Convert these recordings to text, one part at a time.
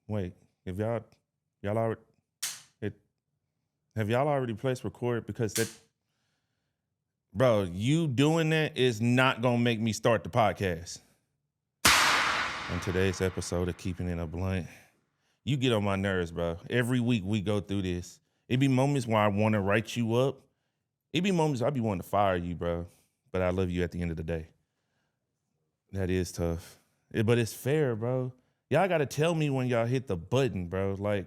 Wait, if y'all already it have y'all already pressed record? Because that, bro, you doing that is not gonna make me start the podcast. On today's episode of Keeping It a Blunt, you get on my nerves, bro. Every week we go through this. It be moments where I want to write you up. It be moments I be wanting to fire you, bro. But I love you at the end of the day. That is tough. But it's fair, bro. Y'all gotta tell me when y'all hit the button, bro. Like,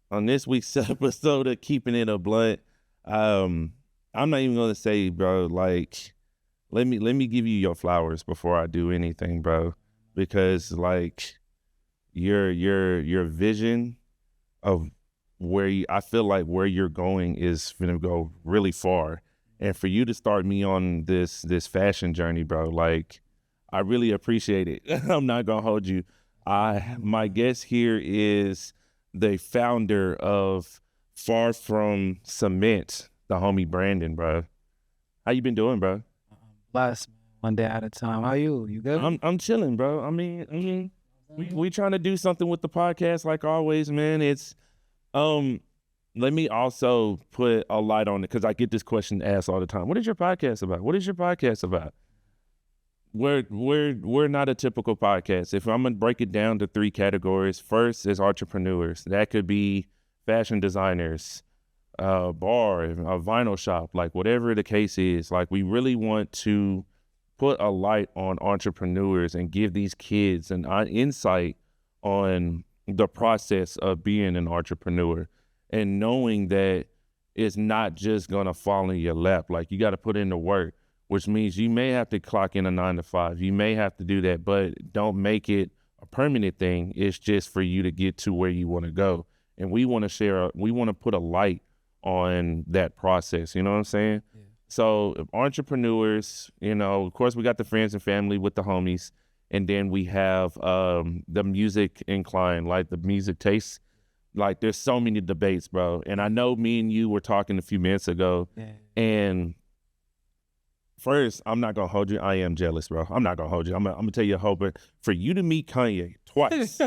on this week's episode of Keeping It a Blunt, I'm not even gonna say, bro, like, let me give you your flowers before I do anything, bro. Because like your vision of I feel like where you're going is gonna go really far. And for you to start me on this fashion journey, bro, like, I really appreciate it. I'm not gonna hold you. My guest here is the founder of Far From Cement, the homie Brandon, bro. How you been doing, bro? Blessed, one day at a time. How you? You good? I'm chilling, bro. I mean, we trying to do something with the podcast, like always, man. It's let me also put a light on it, because I get this question asked all the time. What is your podcast about? What is your podcast about? We're not a typical podcast. If I'm gonna break it down to three categories, first is entrepreneurs. That could be fashion designers, bar, a vinyl shop, like whatever the case is. Like, we really want to put a light on entrepreneurs and give these kids an insight on the process of being an entrepreneur, and knowing that it's not just gonna fall in your lap. Like, you got to put in the work, which means you may have to clock in a 9 to 5. You may have to do that, but don't make it a permanent thing. It's just for you to get to where you want to go. And we want to put a light on that process. You know what I'm saying? Yeah. So entrepreneurs, of course, we got the friends and family with the homies. And then we have the music incline, like the music taste. Like, there's so many debates, bro. And I know me and you were talking a few minutes ago. Yeah. And first, I'm not going to hold you. I am jealous, bro. I'm not going to hold you. I'm going to tell you a whole bit. For you to meet Kanye twice,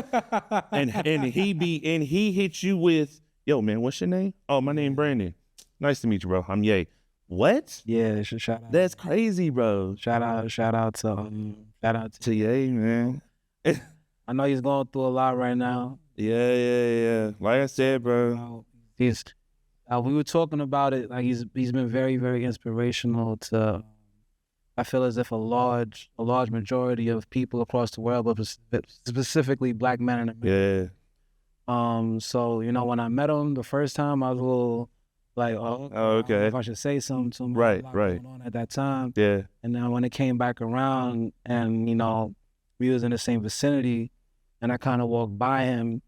and he hit you with, yo, man, what's your name? Oh, my name Brandon. Nice to meet you, bro. I'm Ye. What? Yeah, shout out. That's crazy, bro. Shout out to Ye, man. I know he's going through a lot right now. Yeah. Like I said, bro. We were talking about it. Like, he's been very, very inspirational to. I feel as if a large majority of people across the world, but specifically Black men in America. Yeah. So when I met him the first time, I was a little like, okay. I don't know if I should say something to him. Right. Going on at that time. Yeah. And then when it came back around, and we was in the same vicinity, and I kind of walked by him.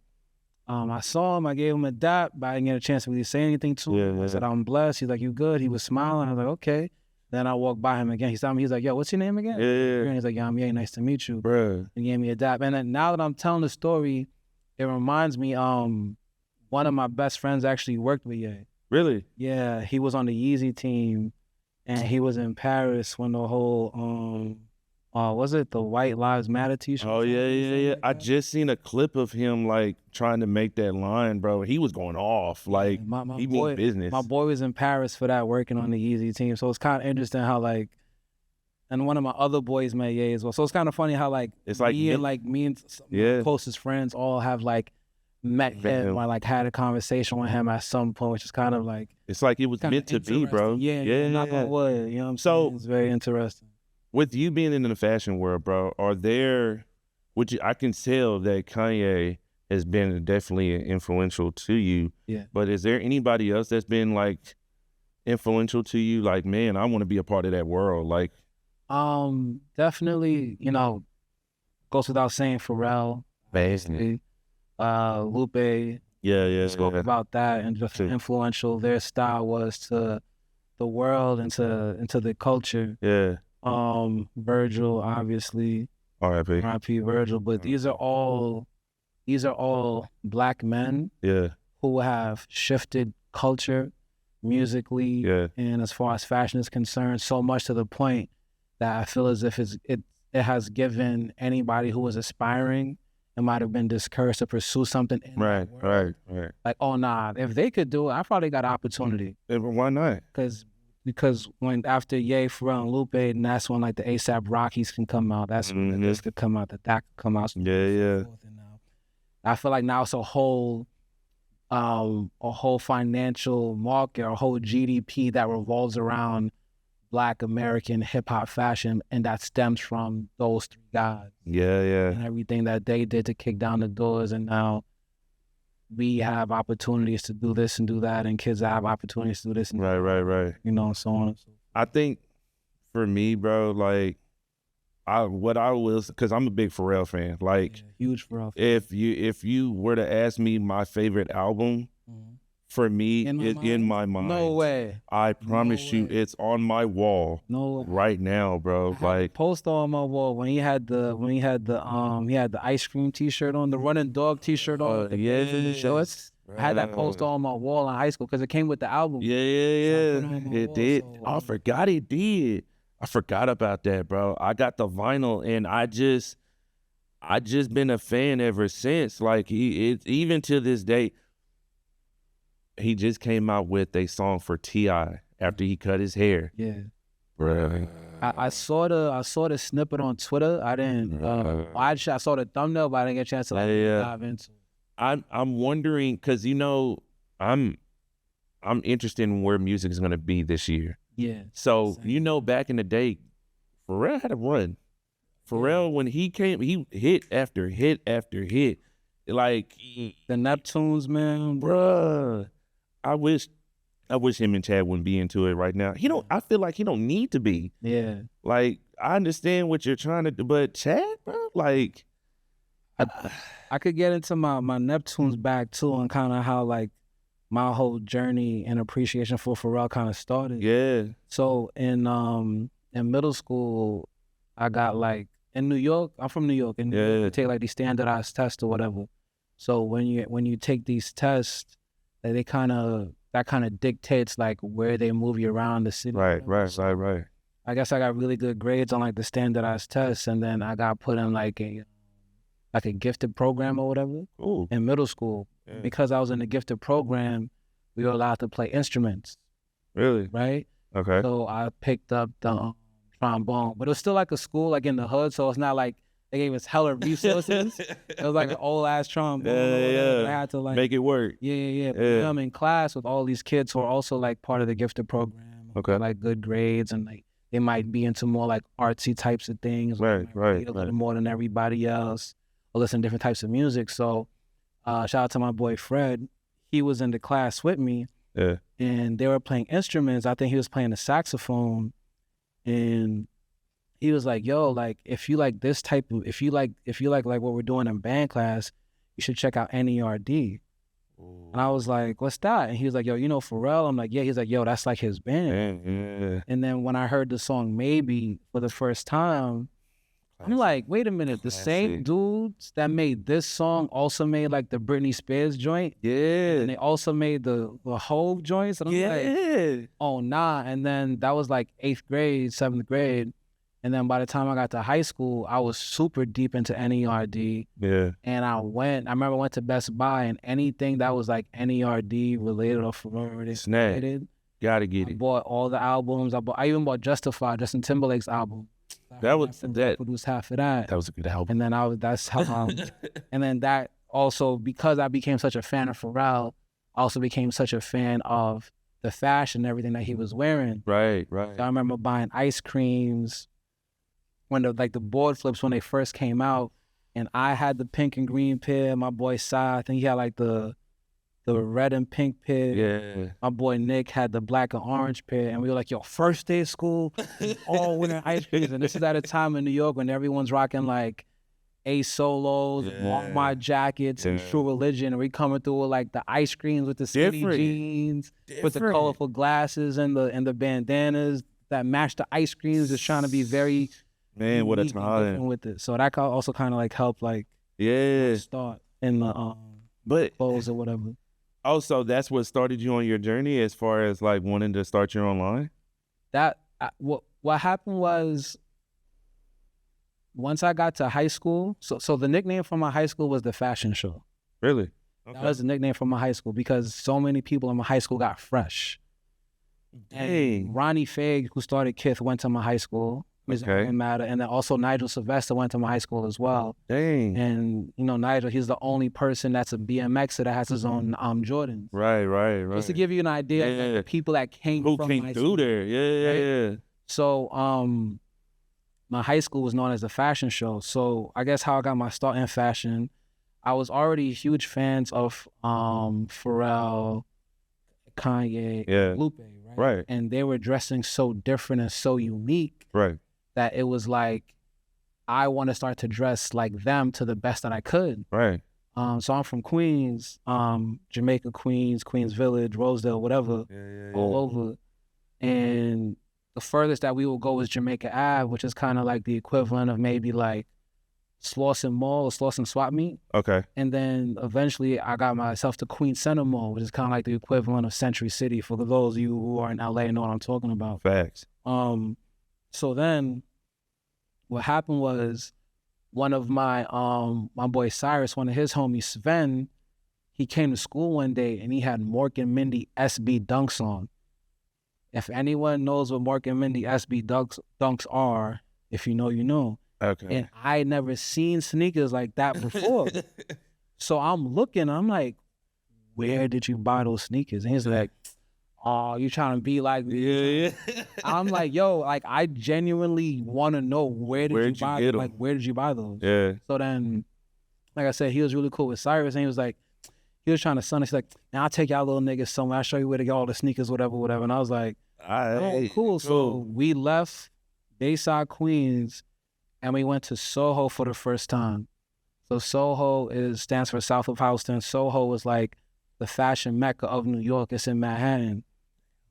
I saw him. I gave him a dap, but I didn't get a chance to really say anything to him. Yeah. I said, I'm blessed. He's like, you good? He was smiling. I was like, okay. Then I walked by him again. He saw me. He's like, yo, what's your name again? Yeah. And he's like, yeah, I'm Ye. Nice to meet you. Bro. And he gave me a dap. And then now that I'm telling the story, it reminds me, one of my best friends actually worked with Ye. Really? Yeah. He was on the Yeezy team, and he was in Paris when the whole, was it the White Lives Matter t-shirt? Oh, yeah. Like, I just seen a clip of him, like, trying to make that line, bro. He was going off. Like, he mean business. My boy was in Paris for that, working on the Yeezy team. So it's kind of interesting how, like, and one of my other boys met Ye as well. So it's kind of funny how, like, it's like me and my closest friends all have, like, met him or, like, had a conversation with him at some point, which is kind of like, it's like it was meant to be, bro. Yeah. Knock on wood. You know what I'm saying? It's very interesting. With you being in the fashion world, bro, I can tell that Kanye has been definitely influential to you. Yeah. But is there anybody else that's been, like, influential to you? Like, man, I want to be a part of that world. Like, definitely, goes without saying, Pharrell, basically, Lupe. Yeah. Spoke about that, and just influential their style was to the world and to the culture. Yeah. Virgil, obviously. R.I.P. R.I.P. Virgil. But these are all black men Yeah, who have shifted culture musically yeah, and as far as fashion is concerned, so much to the point that I feel as if it has given anybody who was aspiring, it might have been discouraged to pursue something in right, that world. right. Like, oh nah, if they could do it, I probably got opportunity. Why not? Because when after Ye, Pharrell, and Lupe, and that's when like the ASAP Rockies can come out. That's when this could come out, that could come out. So Yeah. forth. And I feel like now it's a whole financial market, a whole GDP that revolves around Black American hip hop fashion, and that stems from those three guys. Yeah. And everything that they did to kick down the doors, and now we have opportunities to do this and do that, and kids have opportunities to do this and Right. you know, and so on and so forth. I think for me, bro, like because I'm a big Pharrell fan. Like, Yeah, huge Pharrell fan. if you were to ask me my favorite album, for me, in my mind. No way. I promise you, it's on my wall. No. Right now, bro. Like, poster on my wall when he had the ice cream T-shirt on, the running dog T-shirt on. I had that poster on my wall in high school because it came with the album. Yeah. It did. I forgot it did. I forgot about that, bro. I got the vinyl, and I just been a fan ever since. Like, even to this day, he just came out with a song for T.I. after he cut his hair. Yeah, bro. I saw the snippet on Twitter. I didn't. I saw the thumbnail, but I didn't get a chance to dive into. I'm wondering because I'm interested in where music is gonna be this year. Yeah. So back in the day, Pharrell had a run. Pharrell, when he came, he hit after hit after hit. Like the Neptunes, man, bruh. I wish him and Chad wouldn't be into it right now. I feel like he don't need to be. Yeah. Like, I understand what you're trying to do, but Chad, bro, like, I could get into my Neptunes back too, and kind of how like my whole journey and appreciation for Pharrell kind of started. Yeah. So in middle school, I got like in New York. I'm from New York, and you take like these standardized tests or whatever. So when you take these tests, that kind of dictates like where they move you around the city. Right. I guess I got really good grades on like the standardized tests, and then I got put in like a gifted program or whatever. Ooh. In middle school. Yeah. Because I was in the gifted program, we were allowed to play instruments. Really? Right? Okay. So I picked up the trombone, but it was still like a school like in the hood, so it's not like they gave us hella resources. It was like an old ass trombone. Yeah. I had to like make it work. Yeah. But I'm in class with all these kids who are also like part of the gifted program. Okay. Like good grades, and like they might be into more like artsy types of things. Right. A little more than everybody else, or listen to different types of music. So shout out to my boy Fred. He was in the class with me. Yeah. And they were playing instruments. I think he was playing the saxophone, and he was like, "Yo, like if you like this type of, if you like what we're doing in band class, you should check out NERD." Ooh. And I was like, "What's that?" And he was like, "Yo, you know Pharrell?" I'm like, "Yeah." He's like, "Yo, that's like his band." Yeah. And then when I heard the song Maybe for the first time, I'm like, wait a minute, the same dudes that made this song also made like the Britney Spears joint. Yeah. And they also made the Hove joints. And I'm like, oh nah. And then that was like 8th grade, 7th grade. And then by the time I got to high school, I was super deep into NERD. Yeah. And I remember I went to Best Buy, and anything that was like NERD related or Pharrell related. Gotta get it. I bought all the albums. I even bought Justified, Justin Timberlake's album. Produced half of that. That was a good album. And then that's how and then that also, because I became such a fan of Pharrell, I also became such a fan of the fashion and everything that he was wearing. Right. So I remember buying ice creams when the board flips when they first came out, and I had the pink and green pair. My boy Sai, I think he had like the red and pink pair. Yeah. My boy Nick had the black and orange pair, and we were like, yo, first day of school, all winter ice creams. And this is at a time in New York when everyone's rocking like Ace Solos, Walmart jackets, and True Religion, and we coming through with like the ice creams with the skinny jeans, with the colorful glasses and the bandanas that match the ice creams, just trying to be very Man, what a unique and different time. with it. So that also kind of like helped like Yeah. start in the But clothes or whatever. also, that's what started you on your journey as far as like wanting to start your own line? What happened was once I got to high school. So the nickname for my high school was the fashion show. Really? That Okay. was the nickname for my high school because so many people in my high school got fresh. Dang. And Ronnie Fag, who started Kith, went to my high school. His Okay. alma mater, and then also Nigel Sylvester went to my high school as well. Dang. And you know, Nigel, he's the only person that's a BMXer that has his own Jordans. Right. Just to give you an idea of like, the people that came Who from came my through school. there? Yeah. So my high school was known as the fashion show. So I guess how I got my start in fashion, I was already huge fans of Pharrell, Kanye, and Lupe, Right. And they were dressing so different and so unique Right. that it was like I want to start to dress like them to the best that I could. Right. So I'm from Queens, Jamaica, Queens Village, Rosedale, whatever, all over. And the furthest that we will go is Jamaica Ave, which is kind of like the equivalent of maybe like Slauson Mall or Slauson Swap Meet. Okay. And then eventually I got myself to Queens Center Mall, which is kind of like the equivalent of Century City for those of you who are in LA and know what I'm talking about. Facts. So then what happened was one of my boy Cyrus, one of his homies, Sven, he came to school one day and he had Mork and Mindy SB dunks on. If anyone knows what Mork and Mindy SB dunks are, if you know, you know. Okay. And I had never seen sneakers like that before. So I'm looking, I'm like, where did you buy those sneakers? And he's like, oh, you trying to be like me? Yeah. I'm like, yo, like I genuinely want to know where did you buy them? Like, where did you buy those? Yeah. So then, like I said, he was really cool with Cyrus, and he was like, he was trying to son us. He's like, now I'll take y'all little niggas somewhere. I'll show you where to get all the sneakers, whatever. And I was like, oh, cool. So we left Bayside, Queens, and we went to Soho for the first time. So Soho stands for South of Houston. Soho is like the fashion mecca of New York. It's in Manhattan.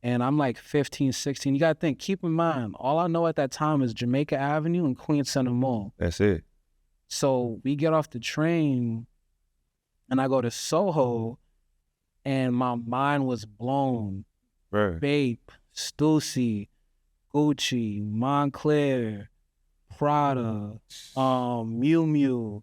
And I'm like 15, 16. You got to think, keep in mind, all I know at that time is Jamaica Avenue and Queens Center Mall. That's it. So we get off the train and I go to Soho and my mind was blown. Right. Bape, Stussy, Gucci, Montclair, Prada, Miu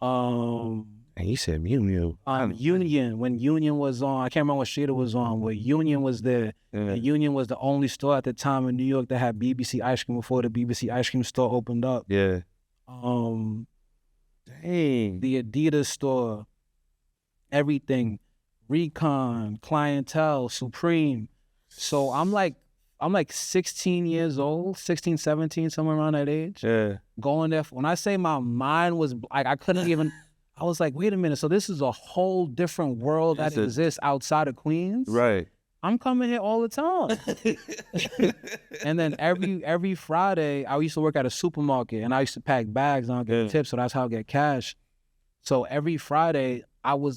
Miu, And he said Mew Mew. Union, when Union was on, I can't remember what street it was on, but Union was there. And Union was the only store at the time in New York that had BBC ice cream before the BBC ice cream store opened up. Yeah. Dang. The Adidas store, everything, Recon, Clientele, Supreme. So I'm like 16 years old, 16, 17, somewhere around that age. Yeah. Going there, when I say my mind was like, I couldn't even, I was like, wait a minute. So this is a whole different world that exists outside of Queens? Right. I'm coming here all the time. And then every Friday, I used to work at a supermarket and I used to pack bags and I'll get tips. So that's how I get cash. So every Friday,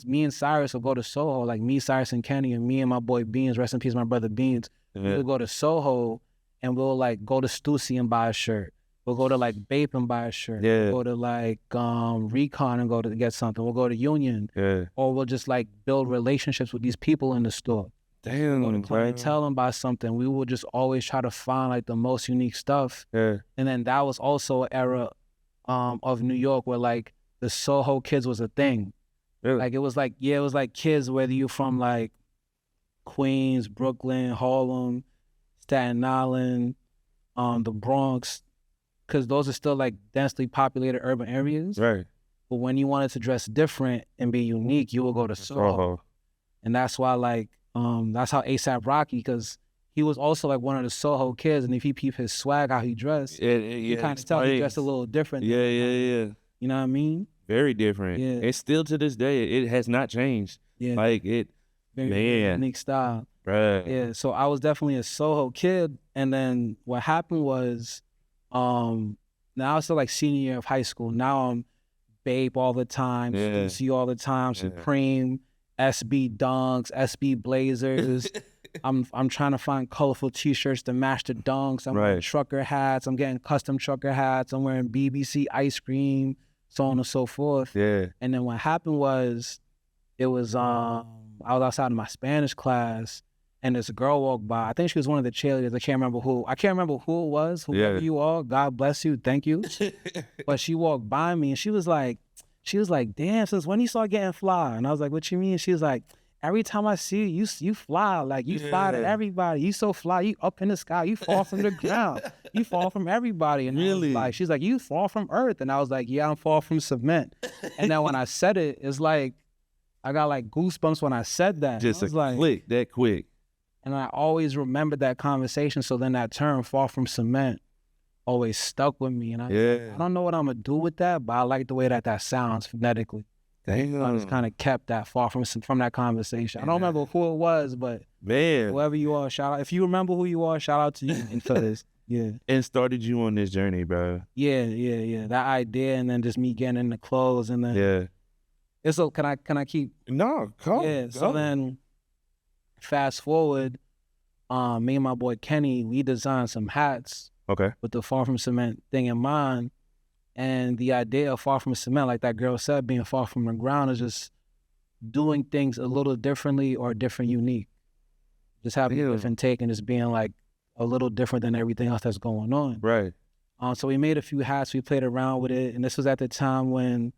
me and Cyrus would go to Soho, like me, Cyrus, and Kenny, and me and my boy Beans, rest in peace, my brother Beans. We would go to Soho and we'll like go to Stussy and buy a shirt. We'll go to like Bape and buy a shirt. Yeah. We'll go to like Recon and go to get something. We'll go to Union. Yeah. Or we'll just like build relationships with these people in the store. Damn. We'll go to clientele and buy something. We would just always try to find like the most unique stuff. Yeah. And then that was also an era of New York where like the Soho kids was a thing. Really? Like it was like kids, whether you're from like Queens, Brooklyn, Harlem, Staten Island, the Bronx, because those are still like densely populated urban areas. Right. But when you wanted to dress different and be unique, you would go to Soho. And that's why like, that's how A$AP Rocky, because he was also like one of the Soho kids, and if you peep his swag, how he dressed, you kind of tell he dressed a little different. Yeah. You know what I mean? Very different. Yeah. And still to this day, it has not changed. Yeah. Like it, very unique style. Right. Yeah. So I was definitely a Soho kid, and then what happened was, now I was still like senior year of high school. Now I'm Bape all the time, Stussy all the time, Supreme. SB dunks, SB blazers. I'm trying to find colorful T-shirts to match the dunks. I'm wearing trucker hats. I'm getting custom trucker hats. I'm wearing BBC ice cream, so on and so forth. Yeah. And then what happened was, I was outside of my Spanish class, and this girl walked by. I think she was one of the cheerleaders. I can't remember who it was. Whoever you are, God bless you, thank you. But she walked by me, and she was like, damn, since when you start getting fly? And I was like, what you mean? She was like, every time I see you fly. Like, you fly to everybody. You so fly. You up in the sky. You fall from the ground. You fall from everybody. And really? She's like, you fall from earth. And I was like, yeah, I'm fall from cement. And then when I said it, it's like, I got like goosebumps when I said that. Just a click, that quick. And I always remembered that conversation. So then that term, fall from cement, always stuck with me. And I don't know what I'm going to do with that, but I like the way that sounds phonetically. Damn. I just kind of kept that far from that conversation. I don't remember who it was, but whoever you are, shout out. If you remember who you are, shout out to you and for this. Yeah. And started you on this journey, bro. Yeah. That idea, and then just me getting in the clothes, and then It's so can I keep? No, come. Yeah. So then, fast forward, me and my boy Kenny, we designed some hats. Okay. With the Far From Cement thing in mind, and the idea of Far From Cement, like that girl said, being far from the ground, is just doing things a little differently or different, unique. Just having a different take and just being like a little different than everything else that's going on. Right. So we made a few hats. We played around with it, and this was at the time when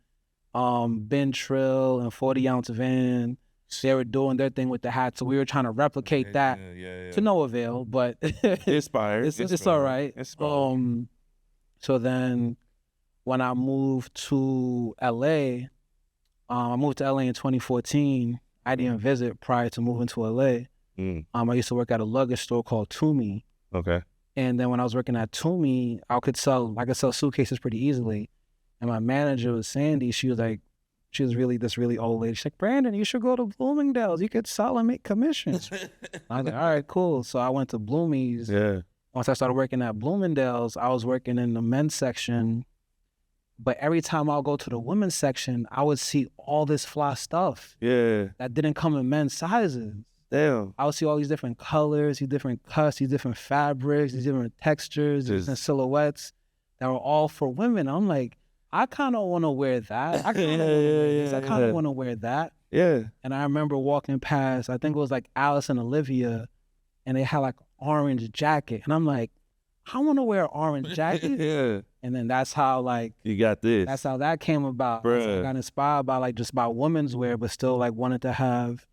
Ben Trill and 40 Ounce Van, they were doing their thing with the hats. So we were trying to replicate that to no avail, but inspired. It's all right. So then when I moved to LA, I moved to LA in 2014. I didn't visit prior to moving to LA. I used to work at a luggage store called Toomey. Okay. And then when I was working at Toomey, I could sell suitcases pretty easily. And my manager was Sandy. She was really this really old lady. She's like, Brandon, you should go to Bloomingdale's. You could sell and make commissions. I was like, all right, cool. So I went to Bloomie's. Yeah. Once I started working at Bloomingdale's, I was working in the men's section. But every time I'll go to the women's section, I would see all this fly stuff. Yeah. That didn't come in men's sizes. Damn. I would see all these different colors, these different cuts, these different fabrics, these different textures, these different silhouettes that were all for women. I'm like, I kind of want to wear that. I kind of want to wear that. Yeah. And I remember walking past, I think it was like Alice and Olivia, and they had like orange jacket. And I'm like, I want to wear an orange jacket. Yeah. And then that's how like you got this. That's how that came about. Bruh. I got inspired by like just by women's wear, but still like wanted to have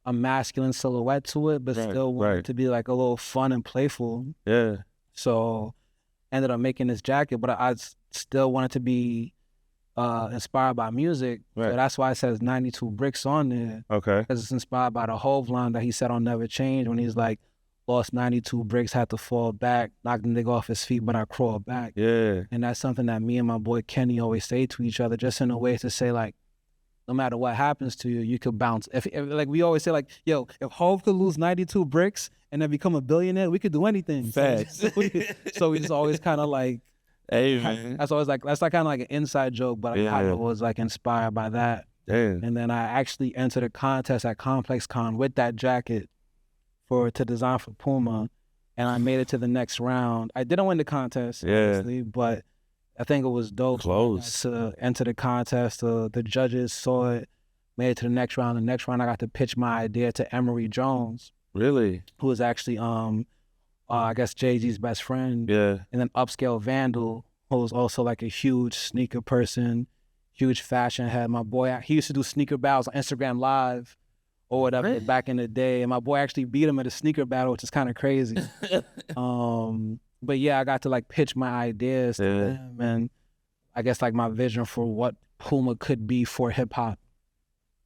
a masculine silhouette to it, but still wanted to be like a little fun and playful. Yeah. So ended up making this jacket, but I still wanted to be inspired by music. Right. So that's why it says 92 bricks on there. Okay. Because it's inspired by the Hove line that he said on Never Change when he's like, lost 92 bricks, had to fall back, knocked the nigga off his feet, but I crawled back. Yeah. And that's something that me and my boy Kenny always say to each other, just in a way to say like, no matter what happens to you, you could bounce. If like we always say like, yo, if Hove could lose 92 bricks and then become a billionaire, we could do anything. Facts. So we just always kind of like, hey man, that's always like, that's like kind of like an inside joke, but I kind of was like inspired by that. Damn. And then I actually entered a contest at Complex Con with that jacket to design for Puma, and I made it to the next round. I didn't win the contest, obviously, but I think it was dope. Close. To enter the contest, the judges saw it, made it to the next round. The next round, I got to pitch my idea to Emery Jones. Really? Who was actually, I guess, Jay-Z's best friend. Yeah. And then Upscale Vandal, who was also like a huge sneaker person, huge fashion head. My boy, he used to do sneaker battles on Instagram Live or whatever back in the day. And my boy actually beat him at a sneaker battle, which is kind of crazy. But yeah, I got to like pitch my ideas to him, and I guess like my vision for what Puma could be for hip hop.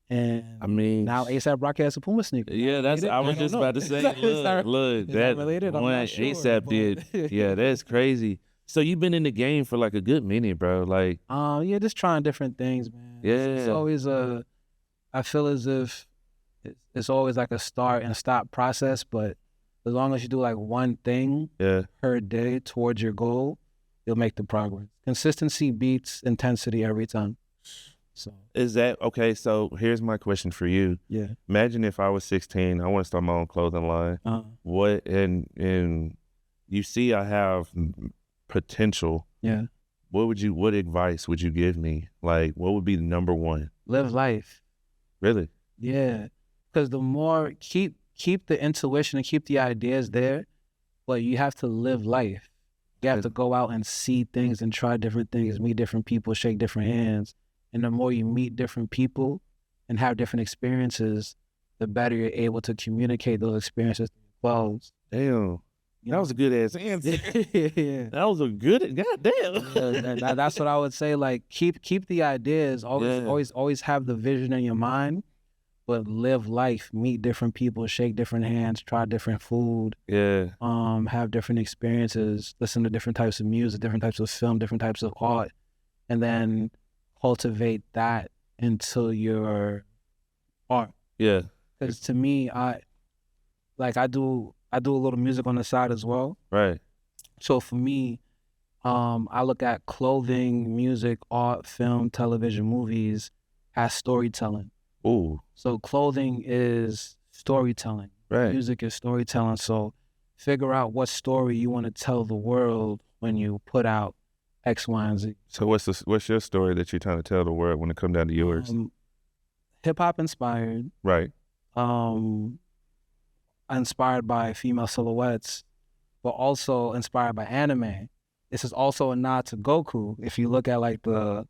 And I mean, now ASAP Rocky has a Puma sneaker. Yeah, I was just about to say, look, that related? one ASAP did. Yeah, that's crazy. So you've been in the game for like a good minute, bro. Like, yeah, just trying different things, man. Yeah, it's always I feel as if it's always like a start and stop process, but as long as you do like one thing per day towards your goal, you'll make the progress. Consistency beats intensity every time. So Is that okay? So here's my question for you. yeah. Imagine if I was 16, I want to start my own clothing line. What and you see I have potential. Yeah. What advice would you give me? Like, what would be the number one? Live life. Really? Yeah. Because the more keep the intuition and keep the ideas there, but you have to live life. You have to go out and see things and try different things, meet different people, shake different hands. And the more you meet different people and have different experiences, the better you're able to communicate those experiences to your clothes. Damn. That was a good ass answer. Yeah. That was a good goddamn. That's what I would say. Like keep the ideas. Always have the vision in your mind, but live life. Meet different people, shake different hands, try different food. Yeah. Have different experiences, listen to different types of music, different types of film, different types of art, and then cultivate that into your art. Yeah. Because to me, I do a little music on the side as well. Right. So for me, I look at clothing, music, art, film, television, movies as storytelling. Ooh. So clothing is storytelling. Right. Music is storytelling. So figure out what story you want to tell the world when you put out X, Y, and Z. So what's your story that you're trying to tell the world when it comes down to yours? Hip hop inspired. Right. Inspired by female silhouettes, but also inspired by anime. This is also a nod to Goku. If you look at like the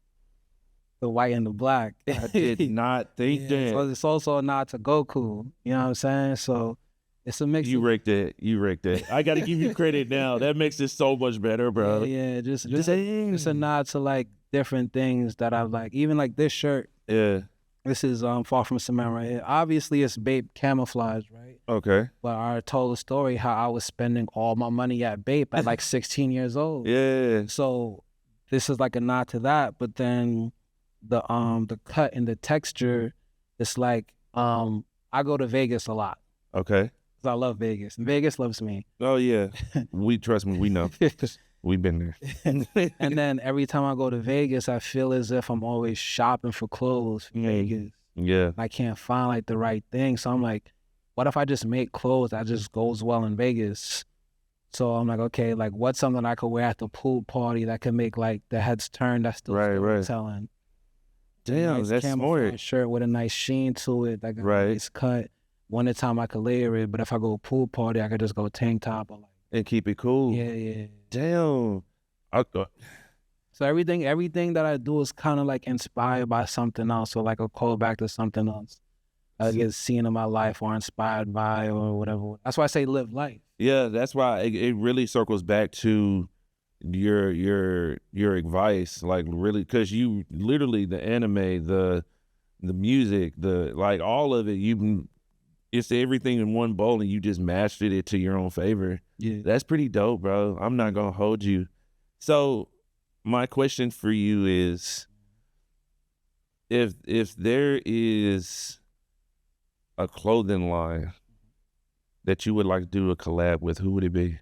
white and the black. I did not think that. So it's also a nod to Goku. You know what I'm saying? So it's a mix. You rigged it. I got to give you credit now. That makes it so much better, bro. Yeah, just a nod to like different things that I like. Even like this shirt. Yeah. This is Far From Cement right here. Obviously, it's Bape camouflage, right? Okay. But I told the story how I was spending all my money at Bape at like 16 years old. Yeah. So this is like a nod to that. But then the cut and the texture, it's like I go to Vegas a lot. Okay. Because I love Vegas. And Vegas loves me. Oh yeah. Trust me, we know. We've been there. And then every time I go to Vegas, I feel as if I'm always shopping for clothes for Vegas. Yeah. I can't find like the right thing. So I'm like, what if I just make clothes that just goes well in Vegas? So I'm like, okay, like what's something I could wear at the pool party that could make like the heads turn? That's still storytelling. Damn, nice that's smart. Shirt with a nice sheen to it, like a nice cut. One at a time I could layer it, but if I go pool party, I could just go tank top or like. And keep it cool. Yeah. Damn. So everything that I do is kind of like inspired by something else, or like a callback to something else I get seen in my life or inspired by or whatever. That's why I say live life. Yeah, that's why it really circles back to your advice, like really, because you literally the anime, the music, the like all of it, it's everything in one bowl and you just mastered it to your own favor. Yeah, that's pretty dope, bro. I'm not gonna hold you. So my question for you is, if there is a clothing line that you would like to do a collab with, who would it be?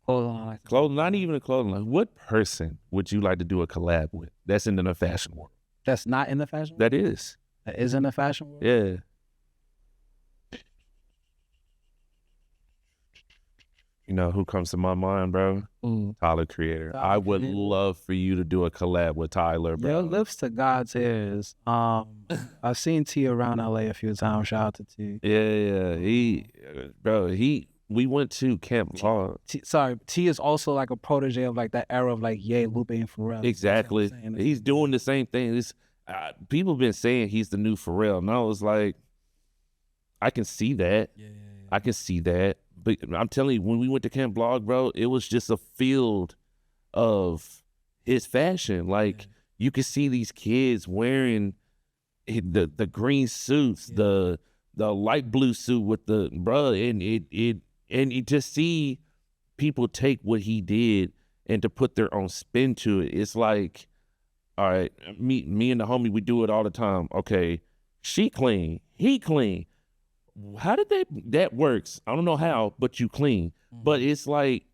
Clothing, not even a clothing line. What person would you like to do a collab with that's in the fashion world? That's not in the fashion world? That is. That is in the fashion world? Yeah. You know who comes to my mind, bro? Tyler, Creator. I would love for you to do a collab with Tyler, bro. Your lips to God's ears. I've seen T around LA a few times. Shout out to T. Yeah. We went to Camp Blount. T is also like a protege of like that era of like Ye, Lupe, and Pharrell. Exactly. He's doing the same thing. People been saying he's the new Pharrell, and I was like, I can see that. Yeah. I can see that. But I'm telling you, when we went to Camp Blog, bro, it was just a field of his fashion. Like you could see these kids wearing the green suits, the light blue suit with the and you just see people take what he did and to put their own spin to it. It's like, all right, me and the homie, we do it all the time. Okay, she clean, he clean. How did that works? I don't know how, but you clean. But it's like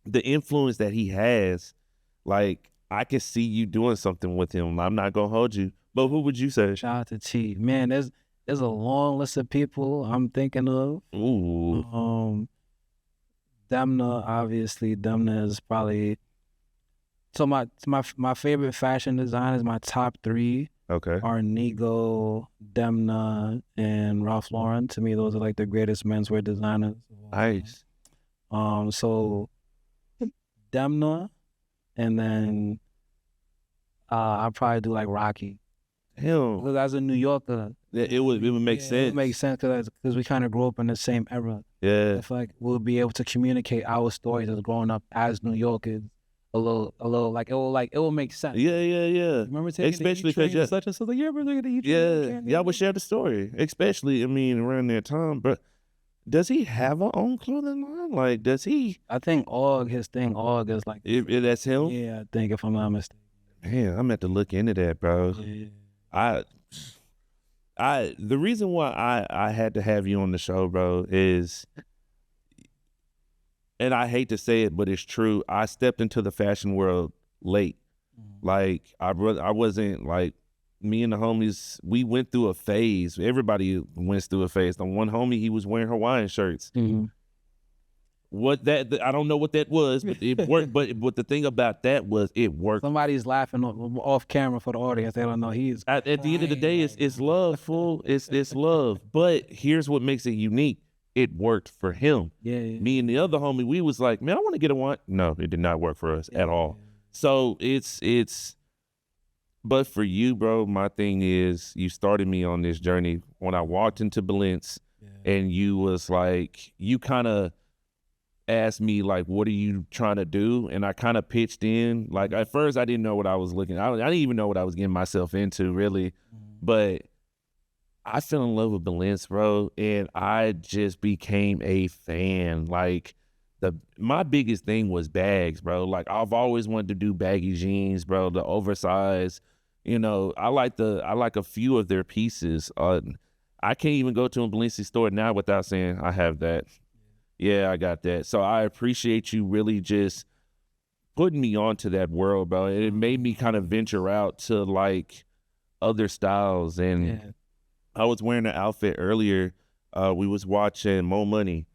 the influence that he has, like I can see you doing something with him. I'm not gonna hold you. But who would you say? Shout out to T. Man, there's a long list of people I'm thinking of. Ooh. Demna, obviously. Demna is probably so my favorite fashion designers, my top 3 Okay. are Nigo, Demna, and Ralph Lauren. To me, those are like the greatest menswear designers. Nice. So Demna, and then I'll probably do like Rocky. Hell, Because as a New Yorker, it would make sense. It makes sense because we kind of grew up in the same era. Yeah. I feel like we'll be able to communicate our stories as growing up as New Yorkers a little like it will make sense. Yeah. Remember taking Especially the E-train because such and such, like, yeah, we're taking the E-train. y'all would share the story. Especially, I mean, around that time. But does he have a own clothing line? Like, does he? I think his thing is like, If that's him? yeah, I think if I'm not mistaken. Man, I'm at to look into that, bro. Yeah. The reason why I had to have you on the show, bro, is, and I hate to say it, but it's true. I stepped into the fashion world late. Like I wasn't like, me and the homies. We went through a phase. Everybody went through a phase. The one homie, he was wearing Hawaiian shirts. Mm-hmm. I don't know what that was, but it worked. But the thing about that was it worked. Somebody's laughing off camera for the audience. They don't know he's At the end of the day, it's love, fool. It's love. But here's what makes it unique. It worked for him. Yeah. Me and the other homie, we was like, man, I want to get a one. No, it did not work for us at all. So it's. But for you, bro, my thing is, you started me on this journey when I walked into Blount, and you was like, you kind of asked me like, what are you trying to do? And I kind of pitched in. Like at first I didn't know what I was looking. I didn't even know what I was getting myself into, really. But I fell in love with Blount, bro, and I just became a fan. Like my biggest thing was bags, bro. Like I've always wanted to do baggy jeans, bro, the oversized. You know, I like a few of their pieces. I can't even go to a Balenciaga store now without saying I have that. Yeah, I got that. So I appreciate you really just putting me onto that world, bro. It made me kind of venture out to like other styles. And I was wearing an outfit earlier. We was watching Mo Money.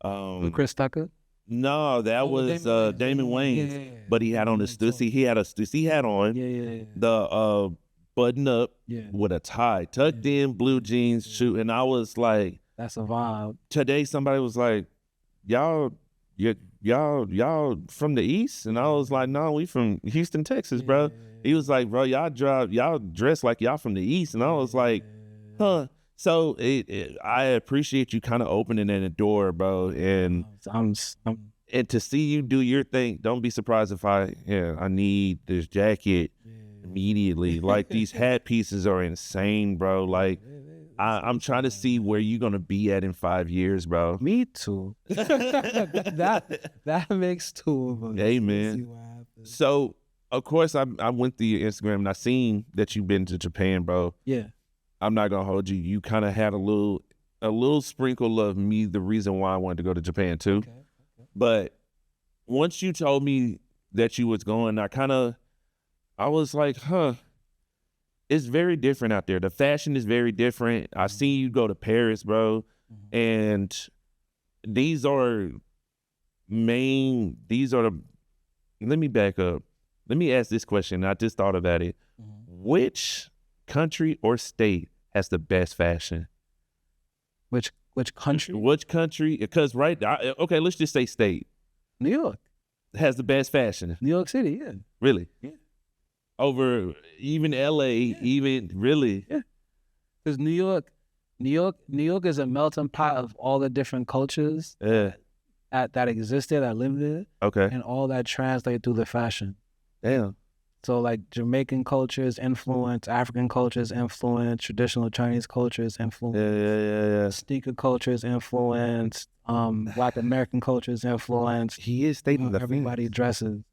With Chris Tucker? No, that was Damon Wayans. Yeah. But he had on the Stussy. He had a Stussy hat on. The button up with a tie, tucked in blue jeans, shoot. And I was like, that's a vibe. Today somebody was like, y'all from the East? And I was like, no, we from Houston, Texas, bro. He was like, bro, y'all dress like y'all from the East. And I was like, huh. So I appreciate you kind of opening that door, bro. And and to see you do your thing, don't be surprised if I need this jacket immediately. Like these hat pieces are insane, bro. Like I'm trying to see where you're gonna be at in 5 years, bro. Me too. that makes two of us. Hey, man. So of course I went through your Instagram and I seen that you've been to Japan, bro. Yeah. I'm not gonna hold you. You kind of had a little sprinkle of me, the reason why I wanted to go to Japan too. Okay. But once you told me that you was going, I was like, huh, it's very different out there. The fashion is very different. I seen you go to Paris, bro, and these are the. Let me back up. Let me ask this question. I just thought about it. Which country or state has the best fashion? Which country? Which country? Because okay, let's just say state. New York has the best fashion. New York City, yeah. Really? Yeah. Over even LA, even really? Yeah. Because New York is a melting pot of all the different cultures that existed, that lived there. Okay. And all that translate through the fashion. Damn. So like Jamaican cultures influence, African cultures influence, traditional Chinese cultures influence. Yeah. Sneaker cultures influence, Black American cultures influence. He is stating that everybody dresses.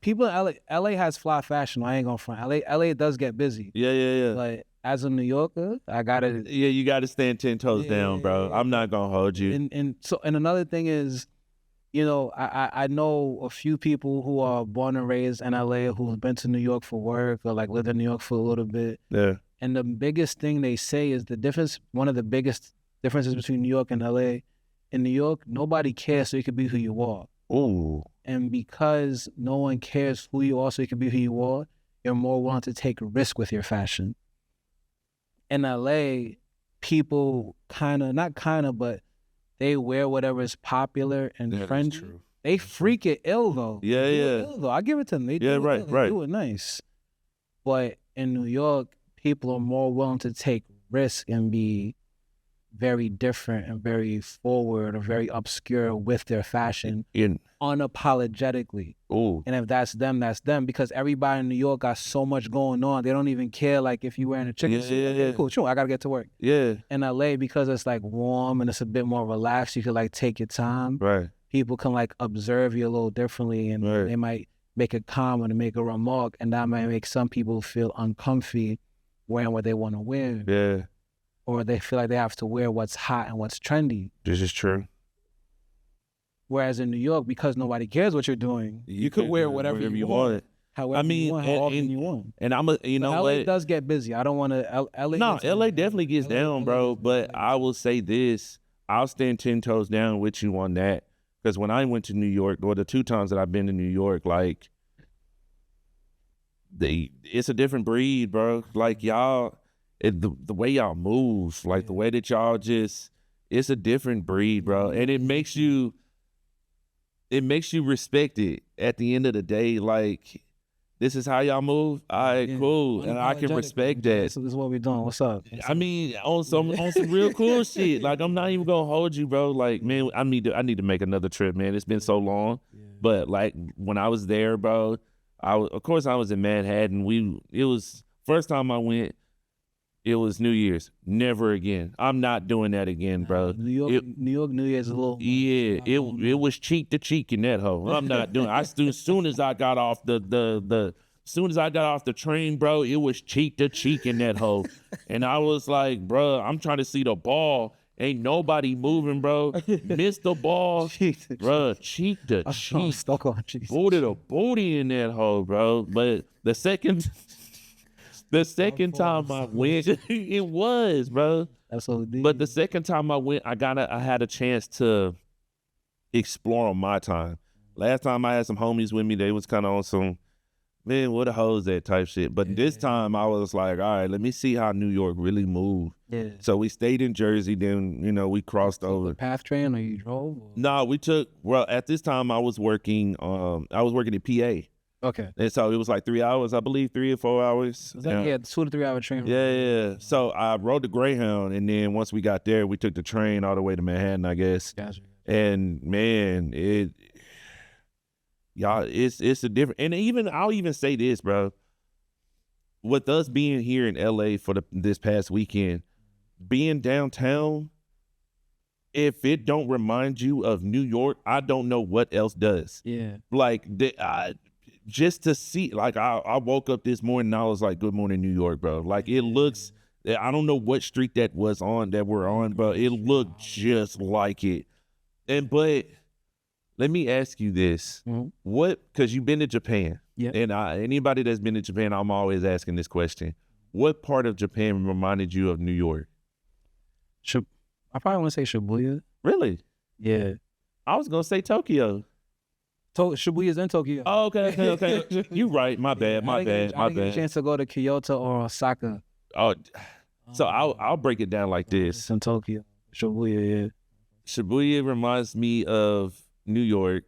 People in LA has fly fashion. I ain't gonna front. LA does get busy. Yeah. But as a New Yorker, I gotta. Yeah, you gotta stand 10 toes down, bro. I'm not gonna hold you. And another thing is, you know, I know a few people who are born and raised in LA who've been to New York for work or like lived in New York for a little bit. Yeah. And the biggest thing they say is the difference, one of the biggest differences between New York and LA. In New York, nobody cares, so you can be who you are. Ooh. And because no one cares who you are, so you can be who you are, you're more willing to take a risk with your fashion. In LA, people but they wear whatever is popular and That is trendy. true. They freak it ill though. Yeah, They do it yeah. ill, though. I give it to them. They Yeah, do it right, ill. They right. do it nice. But in New York, people are more willing to take risk and be very different and very forward or very obscure with their fashion unapologetically. Ooh. And if that's them, that's them. Because everybody in New York got so much going on. They don't even care like if you wearing a chicken suit. Yeah, yeah. Cool, sure, I gotta get to work. Yeah. In LA, because it's like warm and it's a bit more relaxed, you can like take your time. Right. People can like observe you a little differently, and Right. they might make a comment and make a remark, and that might make some people feel uncomfy wearing what they want to wear. Yeah. Or they feel like they have to wear what's hot and what's trendy. This is true. Whereas in New York, because nobody cares what you're doing, you could wear whatever you want. However you want, how often you want. And you know LA what? does get busy. I don't want to. LA. No, gets LA busy. definitely gets down, bro. But I will say this: I'll stand 10 toes down with you on that. Because when I went to New York, or the 2 times that I've been to New York, like it's a different breed, bro. Like y'all, the way y'all move, like the way that y'all just, it's a different breed, bro. And it makes you respect it at the end of the day. Like, this is how y'all move. All right, cool. And I can respect that. This is what we're doing. What's up? I mean, on some real cool shit. Like, I'm not even gonna hold you, bro. Like, man, I need to make another trip, man. It's been so long. But like when I was there, bro, of course I was in Manhattan. It was first time I went. It was New Year's. Never again. I'm not doing that again, bro. New York New Year's is a little. Yeah, it was cheek to cheek in that hoe. I'm not doing. As soon as I got off soon as I got off the train, bro, it was cheek to cheek in that hoe, and I was like, bro, I'm trying to see the ball. Ain't nobody moving, bro. Missed the ball, bro. Cheek to cheek. Stuck on cheek. Booty to booty in that hoe, bro. But the second time I went, it was, bro. That's what it did. But the second time I went, I had a chance to explore on my time. Last time I had some homies with me, they was kind of on some, man, what a hoes that type shit. But this time I was like, all right, let me see how New York really move. Yeah. So we stayed in Jersey, then, we crossed over. The PATH train, or you drove? Or? No, at this time I was working in PA. Okay. And so it was like 3 hours, I believe, 3 or 4 hours. Yeah, 2 to 3 hour train. Yeah. So I rode the Greyhound, and then once we got there, we took the train all the way to Manhattan, I guess. Gotcha. And man, it's a different. And I'll even say this, bro. With us being here in LA for this past weekend, being downtown, if it don't remind you of New York, I don't know what else does. Yeah. Like just to see, like I woke up this morning and I was like, good morning, New York, bro. Like it looks, I don't know what street that we're on, but it looked just like it. But let me ask you this. Mm-hmm. Because you've been to Japan. Yeah. And anybody that's been to Japan, I'm always asking this question. What part of Japan reminded you of New York? I probably want to say Shibuya. Really? Yeah. I was going to say Tokyo. Shibuya's in Tokyo. Oh, okay. You right. My bad. I didn't get a chance to go to Kyoto or Osaka. Oh, so I'll break it down like this. It's in Tokyo. Shibuya, yeah. Shibuya reminds me of New York.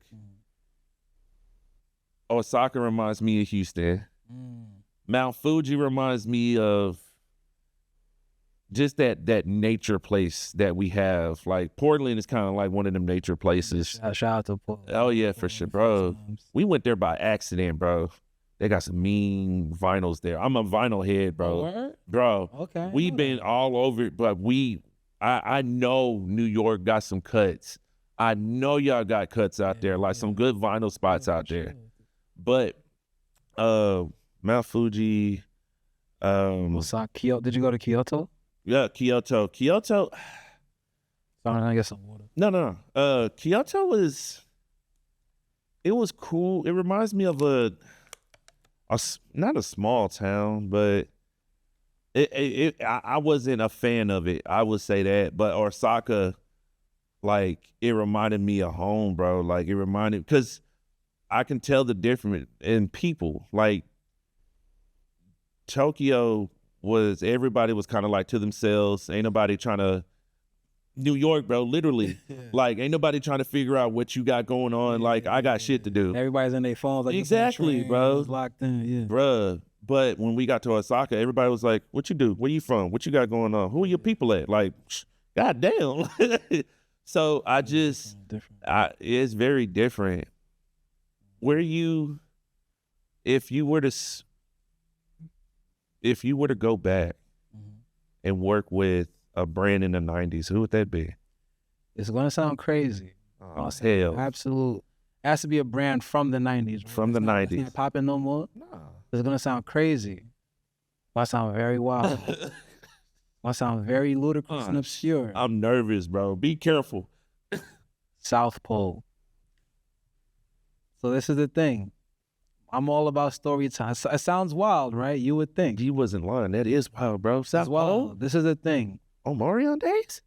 Osaka reminds me of Houston. Mount Fuji reminds me of just that nature place that we have. Like Portland is kind of like one of them nature places. Shout out to Portland. Oh yeah, for sure, bro. We went there by accident, bro. They got some mean vinyls there. I'm a vinyl head, bro. Word? Bro, Okay. We've been all over it, but I know New York got some cuts. I know y'all got cuts out there, like some good vinyl spots out there. But Mount Fuji, Osaka, Kyoto. Did you go to Kyoto? Yeah, Kyoto. Sorry, I get some water. No. Kyoto was it was cool. It reminds me of not a small town, but I wasn't a fan of it. I would say that, but Osaka, like, it reminded me of home, bro. Like, it reminded, because I can tell the difference in people. Like, Tokyo everybody was kind of like to themselves. Ain't nobody trying to, New York, bro, literally. Like, ain't nobody trying to figure out what you got going on. Like, I got shit to do. Everybody's in their phones. Like, Exactly, bro. Locked in, yeah. Bruh. But when we got to Osaka, everybody was like, what you do? Where you from? What you got going on? Who are your people at? Like, goddamn. So I just, it's very different. If you were to go back and work with a brand in the 90s, who would that be? It's going to sound crazy. Oh, hell. Absolute. It has to be a brand from the 90s. Right? From the 90s. It's not popping no more. No. It's going to sound crazy. Might sound very wild. Might sound very ludicrous and obscure. I'm nervous, bro. Be careful. South Pole. So this is the thing. I'm all about storytelling. It sounds wild, right? You would think. You wasn't lying. That is wild, bro. South Pole? This is the thing. On Marion days?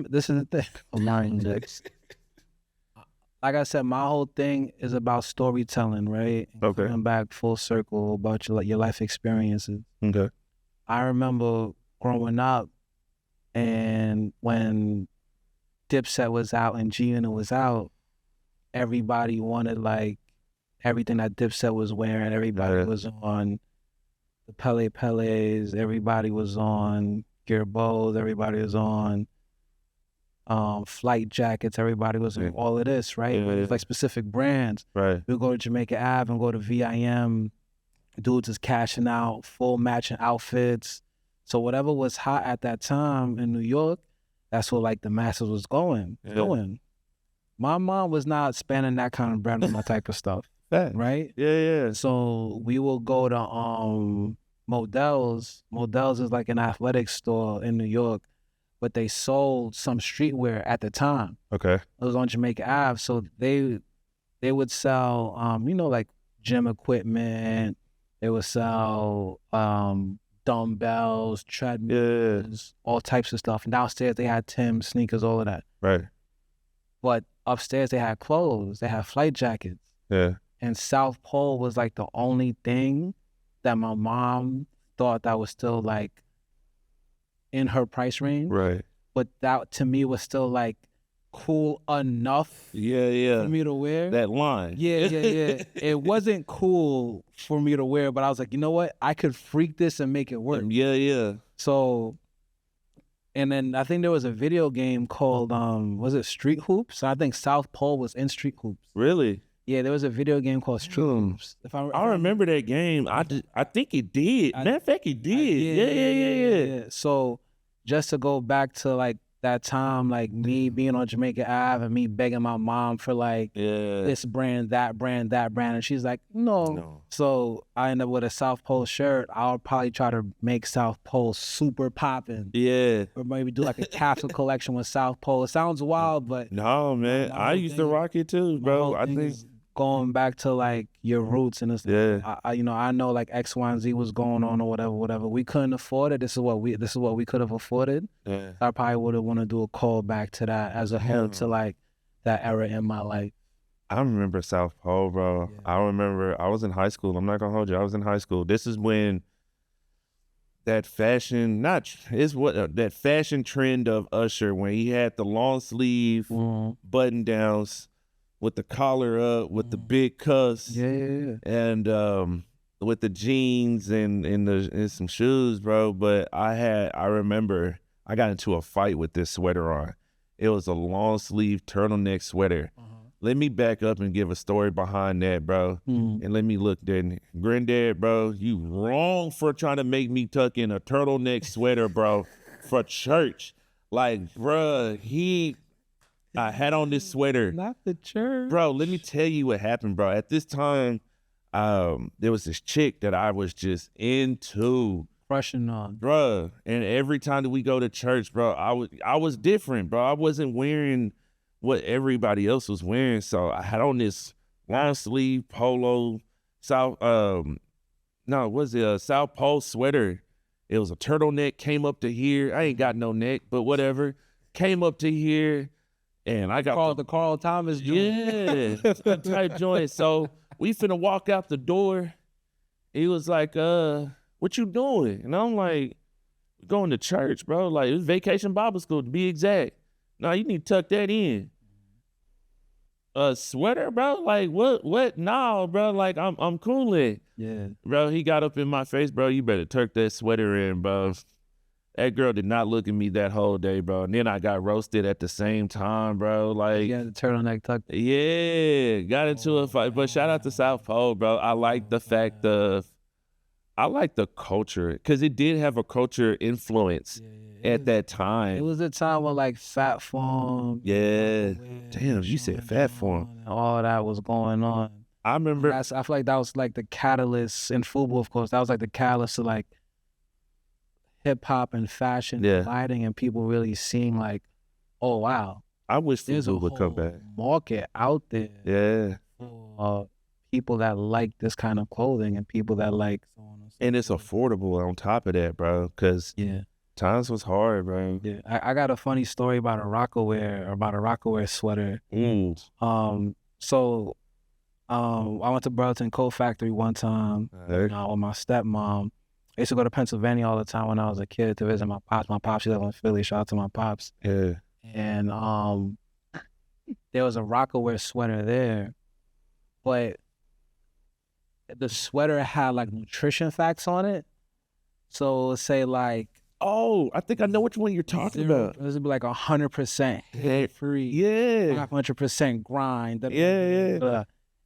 This is the thing. On Marion days. Like I said, my whole thing is about storytelling, right? And okay. Coming back full circle about your life experiences. Okay. I remember growing up, and when Dipset was out and G-Unit was out, everybody wanted like everything that Dipset was wearing. Everybody was on the Pele Peles. Everybody was on Gearbos. Everybody was on flight jackets. Everybody was on all of this, right? But it's like specific brands. Right. We'll go to Jamaica Ave and go to VIM. Dudes is cashing out, full matching outfits. So whatever was hot at that time in New York, that's what like the masses was going. My mom was not spending that kind of bread on that type of stuff. Right? Yeah. So we will go to Modell's. Modell's is like an athletic store in New York, but they sold some streetwear at the time. Okay. It was on Jamaica Ave. So they would sell like gym equipment. They would sell dumbbells, treadmills, all types of stuff. And downstairs they had Tim's, sneakers, all of that. Right. But upstairs they had clothes. They had flight jackets. Yeah. And South Pole was like the only thing that my mom thought that was still like in her price range. Right. But that to me was still like cool enough for me to wear. That line. Yeah. It wasn't cool for me to wear, but I was like, you know what? I could freak this and make it work. Yeah. So, and then I think there was a video game called, was it Street Hoops? I think South Pole was in Street Hoops. Really? Yeah, there was a video game called Street Hoops. If I remember that game. I think it did. Matter of fact, it did. Yeah. So just to go back to like that time, like me being on Jamaica Ave and me begging my mom for like this brand, that brand, and she's like, no. So I end up with a South Pole shirt. I'll probably try to make South Pole super popping. Yeah. Or maybe do like a capsule collection with South Pole. It sounds wild, but no, man. I used to rock it too, bro. I think going back to like your roots and this, I know like X, Y, and Z was going on or whatever. We couldn't afford it. This is what we could have afforded. Yeah. I probably would have want to do a call back to that as a whole to like that era in my life. I remember South Pole, bro. Yeah. I remember I was in high school. I'm not gonna hold you. I was in high school. This is when that fashion trend of Usher, when he had the long sleeve button downs with the collar up, with the big cuffs, and with the jeans and some shoes, bro. But I remember I got into a fight with this sweater on. It was a long sleeve turtleneck sweater. Let me back up and give a story behind that, bro. And let me look there. Granddad, bro, you wrong for trying to make me tuck in a turtleneck sweater, bro, for church. Like, bro, I had on this sweater. Not the church. Bro, let me tell you what happened, bro. At this time, there was this chick that I was just into. Crushing on. Bro, and every time that we go to church, bro, I was different, bro. I wasn't wearing what everybody else was wearing. So I had on this long sleeve polo South South Pole sweater. It was a turtleneck, came up to here. I ain't got no neck, but whatever. Came up to here, and I got the Carl Thomas joint. yeah, type joint. So we finna walk out the door. He was like, what you doing? And I'm like, going to church, bro. Like, it was Vacation Bible School, to be exact. No, you need to tuck that in. A sweater, bro? Like, what? No, bro. Like, I'm cooling. Yeah. Bro, he got up in my face, bro. You better tuck that sweater in, bro. That girl did not look at me that whole day, bro. And then I got roasted at the same time, bro. Like, You got the turtleneck tucked. yeah, got into a fight. But shout out to South Pole, bro. I like the fact I like the culture, because it did have a culture influence at that time. It was a time when like Fat Farm. Yeah. Damn, you said Fat Farm. And all that was going on. I remember. I feel like that was like the catalyst in football, of course. That was like the catalyst to like hip hop and fashion and lighting, and people really seeing like, oh wow, I wish there's a football would come whole back. market out there. Yeah. For people that like this kind of clothing and people that like so on and so And it's affordable on top of that, bro, because times was hard, bro. Yeah, I got a funny story about a Rockaware sweater. So I went to Burlington Coat Factory one time with my stepmom. I used to go to Pennsylvania all the time when I was a kid to visit my pops. My pops, he lived in Philly. Shout out to my pops. Yeah. And there was a Rockaware sweater there, but the sweater had like nutrition facts on it. So it'll say like, oh, I think I know which one you're talking about. It would be like 100% hair free. Yeah. 500% grind. Yeah.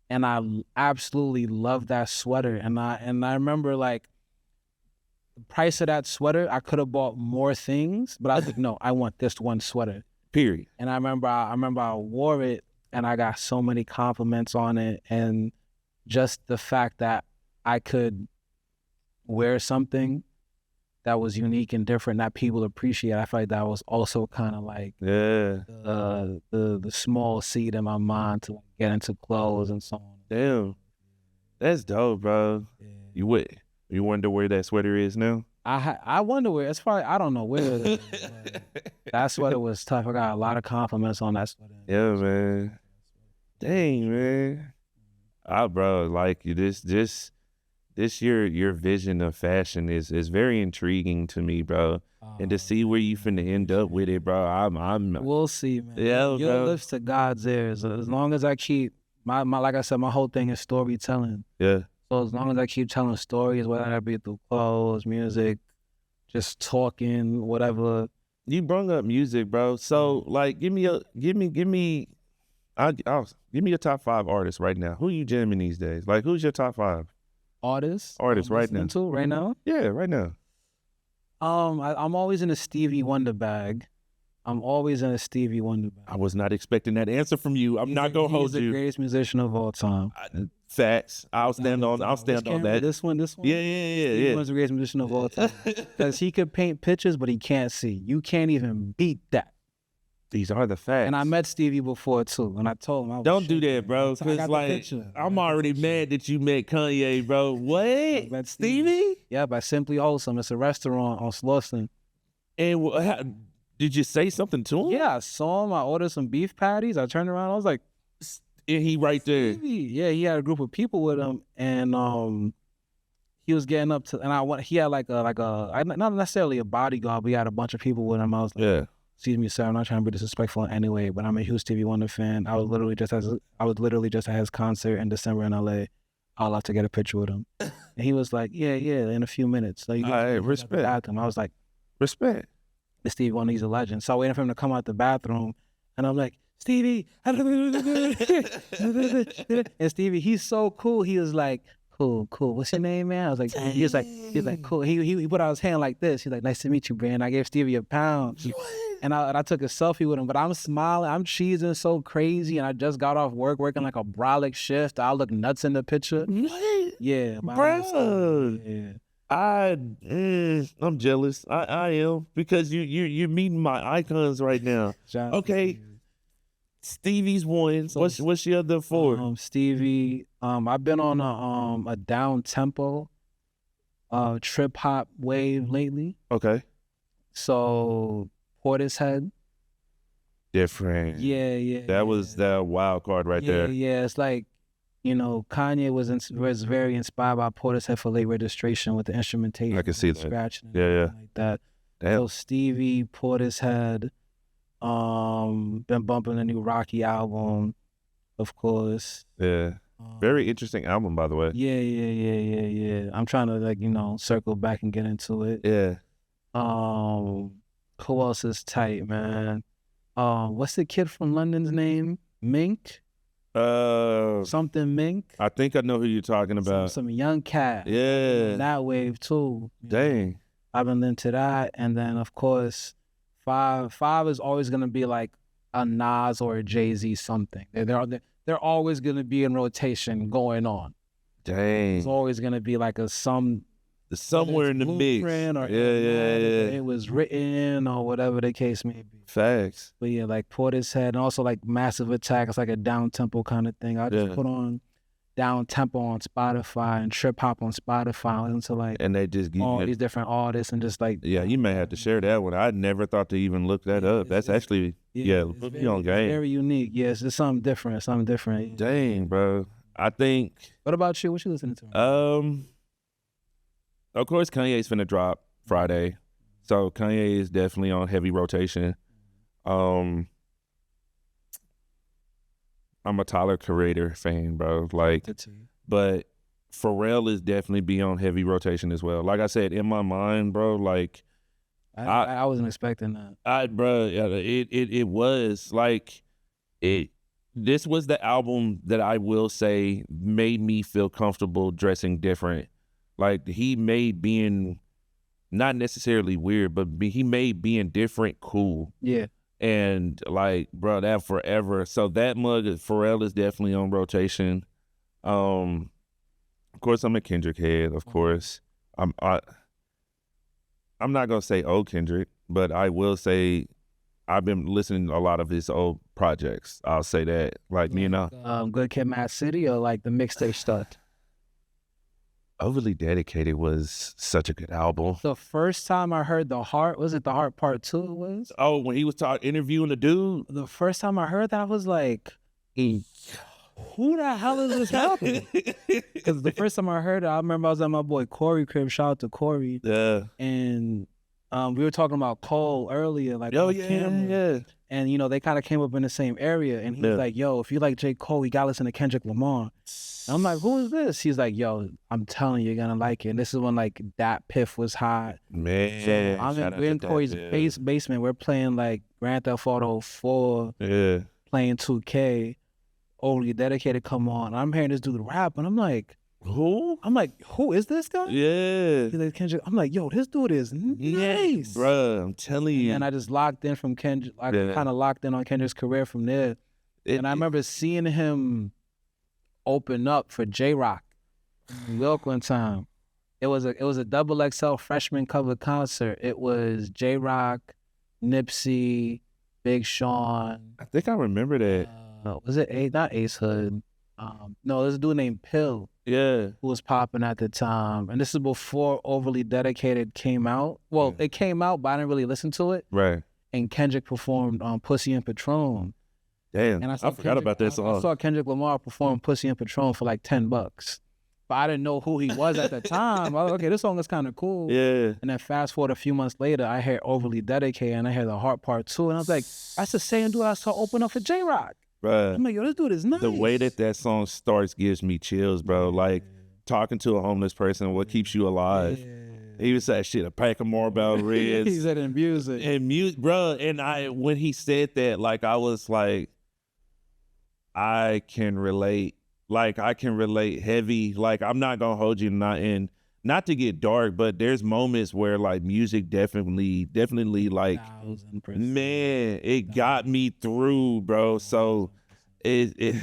And I absolutely loved that sweater. And I remember like the price of that sweater, I could have bought more things, but I was like, no, I want this one sweater. Period. And I remember I wore it and I got so many compliments on it. And just the fact that I could wear something that was unique and different that people appreciate, I feel like that was also kind of like the small seed in my mind to get into clothes and so on. Damn, that's dope, bro. Yeah. You wonder where that sweater is now? I wonder where. It's probably, I don't know where it is. That sweater was tough. I got a lot of compliments on that sweater. Yeah, man. Dang, man. Bro, like this your vision of fashion is very intriguing to me, bro. And to see where you finna end up with it, bro, I'm we'll see, man. Yeah, your lips to God's ears. As long as I keep my like I said, my whole thing is storytelling. Yeah. So as long as I keep telling stories, whether that be through clothes, music, just talking, whatever. You brought up music, bro. So like, give me your top 5 artists right now. Who you jamming these days? Like, who's your top 5 artists right now? Right now? Yeah, right now. I'm always in a Stevie Wonder bag. I was not expecting that answer from you. I'm not gonna hold you. He's the greatest musician of all time. Facts. I'll stand on that. This one. Yeah. Stevie Wonder's the greatest musician of all time because he could paint pictures, but he can't see. You can't even beat that. These are the facts. And I met Stevie before too, and I told him, don't do that, bro. Because like, I'm already mad that you met Kanye, bro. What? Met Stevie? Yeah, by Simply Wholesome. It's a restaurant on Slauson. And did you say something to him? Yeah, I saw him. I ordered some beef patties. I turned around. I was like, and he right there. Stevie. Yeah, he had a group of people with him, and he was getting up to, and he had like a not necessarily a bodyguard, but he had a bunch of people with him. I was like, yeah. Excuse me, sir. I'm not trying to be disrespectful in any way, but I'm a huge Stevie Wonder fan. I was literally just at his concert in December in LA. I'd love to get a picture with him. And he was like, yeah, in a few minutes. So respect. I was like, respect. The Stevie Wonder, he's a legend. So I waited for him to come out the bathroom, and I'm like, Stevie. And Stevie, he's so cool. He was like, cool. What's your name, man? I was like, he was like, cool. He put out his hand like this. He's like, nice to meet you, Brandon. I gave Stevie a pound. And I took a selfie with him, but I'm smiling. I'm cheesing so crazy, and I just got off work working like a brolic shift. I look nuts in the picture. What? Yeah, bro. Yeah. I'm jealous. I am, because you're meeting my icons right now. Okay. Stevie's one. So, What's the other four? Stevie. I've been on a down tempo, trip hop wave lately. Okay. So Portishead. Different. Yeah. That was the wild card right there. Yeah. It's like, Kanye was very inspired by Portishead for Late Registration with the instrumentation. I can see that. Scratching. Yeah. Like that. Damn. So Stevie, Portishead. Been bumping the new Rocky album, of course. Yeah. Very interesting album, by the way. Yeah. I'm trying to circle back and get into it. Yeah. Who else is tight, man? What's the kid from London's name? Mink? Something Mink? I think I know who you're talking about. Some young cat. Yeah. That wave too. Dang. I've been into that, and then of course, Five is always gonna be like a Nas or a Jay-Z something. They're always gonna be in rotation going on. Dang. It's always gonna be like somewhere in the mix. Or Yeah. It was written or whatever the case may be. Facts. But yeah, like Portishead and also like Massive Attack. It's like a down tempo kind of thing. I just put on down tempo on Spotify and trip hop on Spotify and listen to and they just give all these different artists and just like you may have to share that one. I never thought to even look that up. That's actually put me on game. Very unique. Yes, it's something different. Dang, bro. I think. What about you? What you listening to? Of course, Kanye's finna drop Friday, so Kanye is definitely on heavy rotation. I'm a Tyler Creator fan, bro. But Pharrell is definitely be on heavy rotation as well. Like I said, in my mind, bro, like I wasn't expecting that. It was like it. This was the album that I will say made me feel comfortable dressing different. Like he made being not necessarily weird, but he made being different cool. Yeah. And like, bro, that forever. So that mug, Pharrell is definitely on rotation. Of course, I'm a Kendrick head. Of course, I'm not gonna say old Kendrick, but I will say I've been listening to a lot of his old projects. I'll say that, Good Kid, Mad City, or like the mixtape stuff. Overly Dedicated was such a good album. The first time I heard The Heart, was it The Heart Part 2 it was? Oh, when he was interviewing the dude? The first time I heard that, I was like, who the hell is this happening? Because the first time I heard it, I remember I was at my boy Corey crib. Shout out to Corey. Yeah. And we were talking about Cole earlier. Like, yeah. And, they kind of came up in the same area. And he was like, yo, if you like J. Cole, you got to listen to Kendrick Lamar. And I'm like, who is this? He's like, yo, I'm telling you, you're going to like it. And this is when, like, Dat Piff was hot. Man. So we're in Corey's basement. We're playing, like, Grand Theft Auto 4. Yeah. Playing 2K. Overly Dedicated come on. I'm hearing this dude rap. And I'm like, who? I'm like, who is this guy? Yeah. He's like, Kendrick. I'm like, yo, this dude is nice. Bruh, I'm telling you. And I just locked in from Kendrick. I kind of locked in on Kendrick's career from there. And I remember seeing him open up for J-Rock in New York one time. It was a double XL freshman cover concert. It was J-Rock, Nipsey, Big Sean. I think I remember that. Was it not Ace Hood? No, there's a dude named Pill. Yeah. Who was popping at the time. And this is before Overly Dedicated came out. Well, it came out, but I didn't really listen to it. Right. And Kendrick performed on Pussy and Patron. Damn, and I forgot about that song. I saw Kendrick Lamar perform Pussy and Patron for like $10. But I didn't know who he was at the time. I was like, okay, this song is kind of cool. Yeah. And then fast forward a few months later, I heard Overly Dedicated and I heard The Heart Part 2. And I was like, that's the same dude I saw open up for J-Rock. Bruh. I'm like, yo, this dude is nice. The way that song starts gives me chills, bro. Like talking to a homeless person, what keeps you alive? Yeah. He was that shit, a pack of Marlboro Reds. He said in music. And music, bro. And when he said that, like, I was like, I can relate. Like, I can relate heavy. Like, I'm not gonna hold you not to get dark, but there's moments where like music definitely like 1,000%. Man, it got me through, bro. So it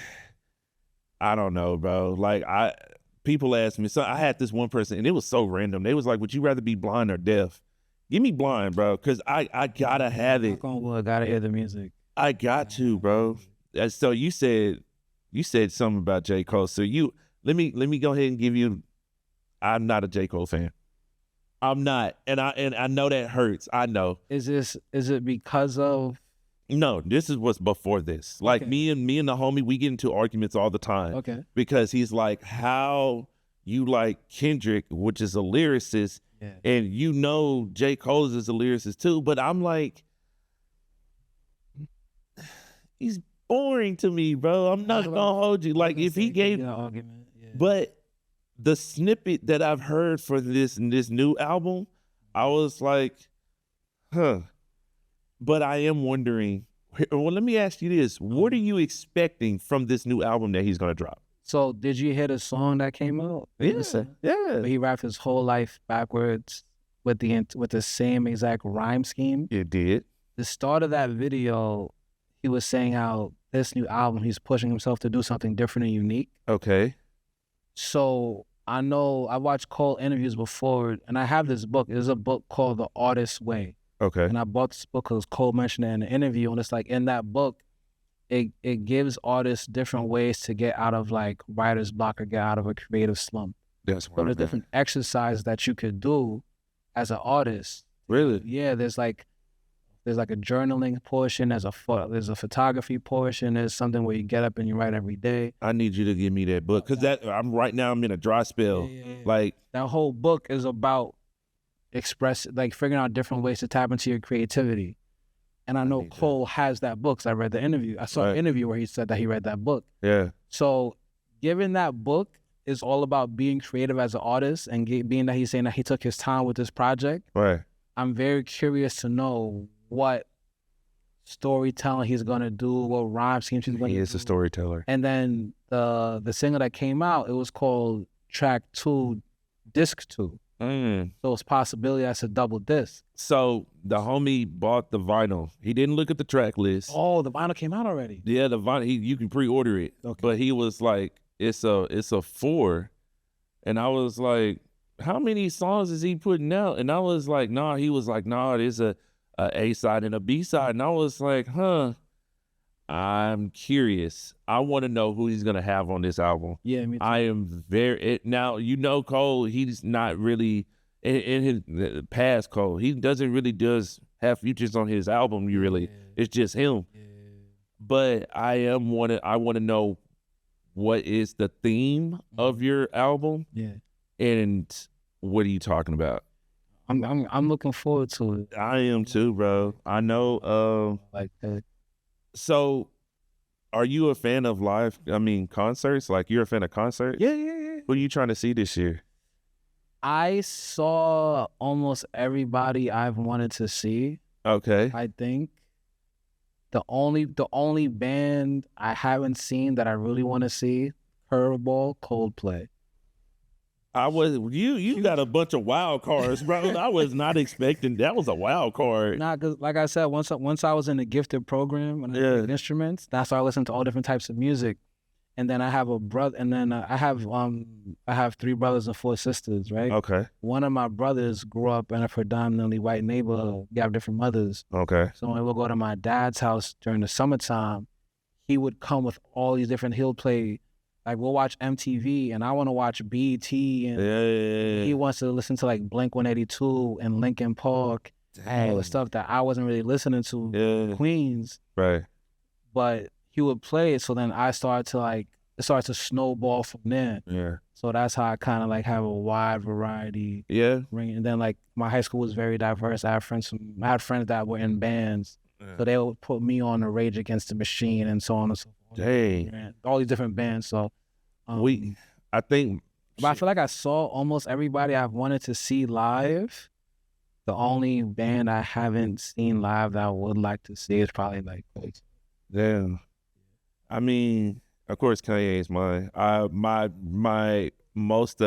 I don't know, bro. Like people ask me, so I had this one person and it was so random. They was like, would you rather be blind or deaf? Give me blind, bro, because I gotta have it. Gotta hear the music. I got to, bro. So you said something about J. Cole. So let me go ahead and give you. I'm not a J. Cole fan. I'm not, and I know that hurts. I know. Is it because of? No, this is what's before this. Like Okay. me and the homie, we get into arguments all the time. Okay. Because he's like, how you like Kendrick, which is a lyricist, and you know J. Cole is a lyricist too. But I'm like, he's boring to me, bro. I'm not gonna hold you. Like if he gave, argument, but the snippet that I've heard for this new album, I was like, huh. But I am wondering, well, let me ask you this. What are you expecting from this new album that he's going to drop? So did you hear the song that came out? Yeah. But he rapped his whole life backwards with the same exact rhyme scheme. It did. The start of that video, he was saying how this new album, he's pushing himself to do something different and unique. Okay. So I know I watched Cole interviews before, and I have this book. There's a book called The Artist's Way. Okay. And I bought this book because Cole mentioned it in an interview, and it's like in that book, it gives artists different ways to get out of like writer's block or get out of a creative slump. That's So there's different exercises that you could do as an artist. Really? Yeah, there's like a journaling portion, there's a photography portion, there's something where you get up and you write every day. I need you to give me that book because I'm in a dry spell. Yeah. Like that whole book is about figuring out different ways to tap into your creativity. And I know Cole has that book. So I read the interview. I saw an interview where he said that he read that book. Yeah. So given that book is all about being creative as an artist and being that he's saying that he took his time with this project, right. I'm very curious to know what storytelling he's going to do, what rhyme schemes he's going to do. He is a storyteller. And then the single that came out, it was called Track 2, Disc 2. So it's possibility that's a double disc. So the homie bought the vinyl. He didn't look at the track list. Oh, the vinyl came out already. Yeah, the vinyl. You can pre-order it. Okay. But he was like, it's a 4, and I was like, how many songs is he putting out? And I was like, nah. He was like, nah. There's a A-side and a B-side, and I was like, huh. I'm curious. I want to know who he's gonna have on this album. Yeah, me too. I am now. You know, Cole. He's not really in his past. Cole. He doesn't really have features on his album. It's just him. Yeah. But I want to know what is the theme of your album. Yeah. And what are you talking about? I'm looking forward to it. I am too, bro. I know. Like that. So, are you a fan of concerts? Like, you're a fan of concerts? Yeah. Who are you trying to see this year? I saw almost everybody I've wanted to see. Okay. I think the only band I haven't seen that I really want to see, Curveball, Coldplay. You got a bunch of wild cards, bro. I was not expecting that was a wild card. Nah, cause like I said, once I was in the gifted program and I played instruments, that's why I listened to all different types of music. And then I have a brother, and then I have 3 brothers and 4 sisters, right? Okay. One of my brothers grew up in a predominantly white neighborhood. We have different mothers. Okay. So when we would go to my dad's house during the summertime, he would come with all these different. He'll play. Like, we'll watch MTV, and I want to watch BET, and he wants to listen to, like, Blink-182 and Linkin Park, and all the stuff that I wasn't really listening to, Queens. Right. But he would play it, so then it started to snowball from there. Yeah. So that's how I kind of, like, have a wide variety. Yeah. And then, like, my high school was very diverse. I had friends that were in bands, so they would put me on the Rage Against the Machine and so on and so forth. Dang. All these different bands. So I think, but I feel like I saw almost everybody I've wanted to see live. The only band I haven't seen live that I would like to see is probably like. Damn. I mean, of course, Kanye is mine. My most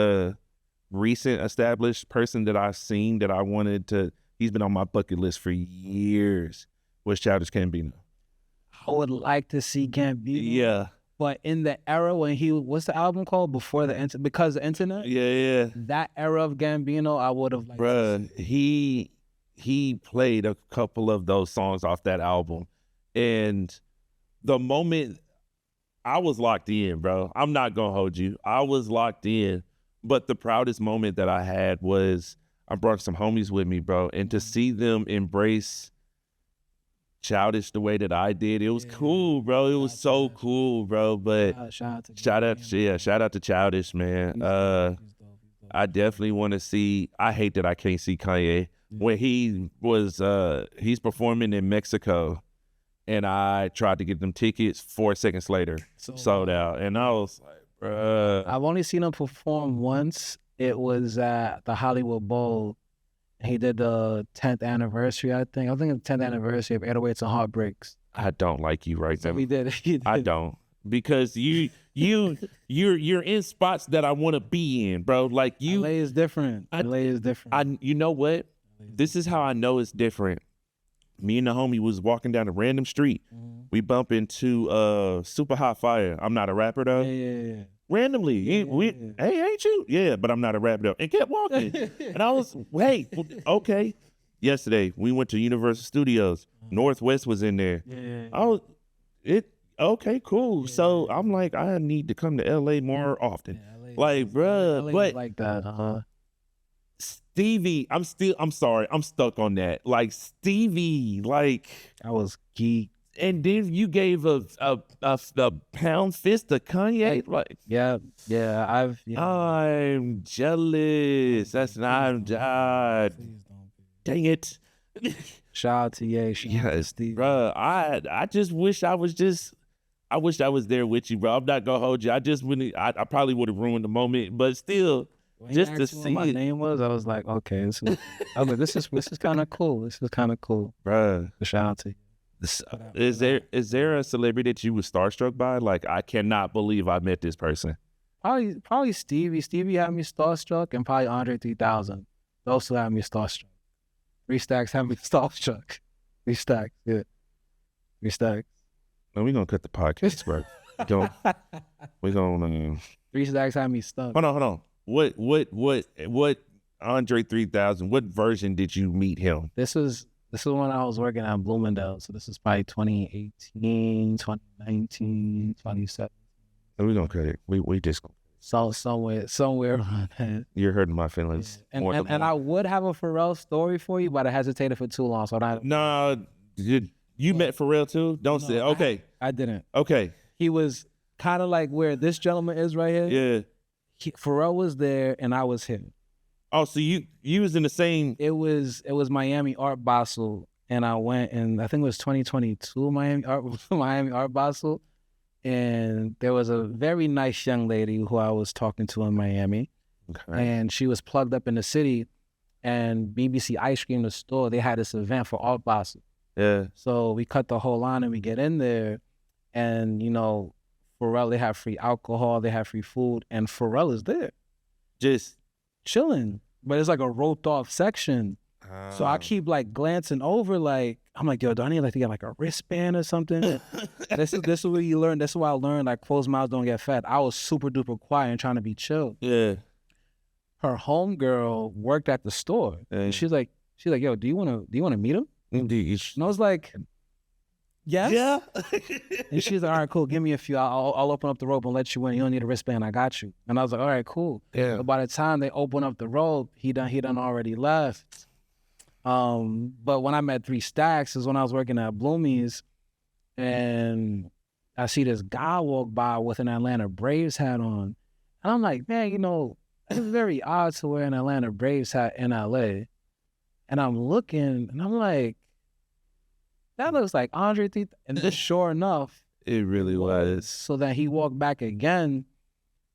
recent established person that I've seen that I wanted to. He's been on my bucket list for years. Was Childish Gambino. I would like to see Gambino. Yeah. But in the era when what's the album called? Before the internet? Because the internet? Yeah. That era of Gambino, I would have liked to see. He played a couple of those songs off that album. And the moment I was locked in, bro. I'm not gonna hold you. I was locked in. But the proudest moment that I had was I brought some homies with me, bro. And to see them embrace Childish the way that I did, it was cool, bro. It was so cool, bro. But shout out to Childish, man. I definitely want to see. I hate that I can't see Kanye when he was he's performing in Mexico, and I tried to get them tickets. 4 seconds later, sold out, and I was like, bruh. I've only seen him perform once. It was at the Hollywood Bowl. He did the 10th anniversary, I think. I think it's the 10th anniversary of 808s and Heartbreaks. I don't like you right now. He did. I don't, because you're in spots that I want to be in, bro. Like you, LA is different. LA is different. You know what? This is how I know it's different. Me and the homie was walking down a random street. We bump into Super Hot Fire. I'm not a rapper though. Yeah. Randomly, hey, ain't you? Yeah, but I'm not a rapper though. And kept walking. And I was, hey, okay. Yesterday, we went to Universal Studios. Northwest was in there. Okay, cool. So I'm like, I need to come to LA more often. Like, bruh, but like that. Stevie, I'm sorry, I'm stuck on that. Like Stevie, like I was geeked. And then you gave a pound fist to Kanye. Like, I'm jealous. That's not. Dang it. Shout out to Ye. Shout out to Steve. Bro, I just wish I was there with you, bro. I'm not gonna hold you. I probably would have ruined the moment, but still, just to see what my name was, I was like, okay, this is kind of cool. This is kind of cool, bro. Shout out to you. Is there a celebrity that you was starstruck by? Like, I cannot believe I met this person. Probably Stevie. Stevie had me starstruck, and probably Andre 3000. Those two had me starstruck. 3 Stacks had me starstruck. 3 Stacks, yeah. 3 Stacks. No, we gonna cut the podcast, bro. We gonna 3 Stacks had me stuck. Hold on. What Andre 3000? What version did you meet him? This is when I was working at Bloomingdale. So this is probably 2018, 2019, 2017. We're going to cut it. We just... somewhere around that. You're hurting my feelings. Yeah. And I would have a Pharrell story for you, but I hesitated for too long. So you met Pharrell too? Don't say... Okay. I didn't. Okay. He was kind of like where this gentleman is right here. Yeah. Pharrell was there and I was him. Oh, so you was in the same... It was Miami Art Basel, and I went, and I think it was 2022 Miami Art Basel, and there was a very nice young lady who I was talking to in Miami, and she was plugged up in the city, and BBC Ice Cream, the store, they had this event for Art Basel. Yeah. So we cut the whole line and we get in there, and Pharrell, they have free alcohol, they have free food, and Pharrell is there. Just chilling, but it's like a roped off section. So I keep like glancing over, like I'm like, yo, do I need like to get like a wristband or something? This is what you learn. That's why I learned like closed mouths don't get fed. I was super duper quiet and trying to be chill. Yeah. Her homegirl worked at the store, and she's like, yo, do you wanna meet him? Indeed. And I was like, yes. Yeah. And she's like, all right, cool. Give me a few. I'll open up the rope and let you in. You don't need a wristband. I got you. And I was like, all right, cool. Yeah. But by the time they open up the rope, he done already left. But when I met 3 Stacks is when I was working at Bloomies, and I see this guy walk by with an Atlanta Braves hat on. And I'm like, man, it's very odd to wear an Atlanta Braves hat in LA. And I'm looking and I'm like, that looks like Andre 3000. And just sure enough, it really was. So that he walked back again,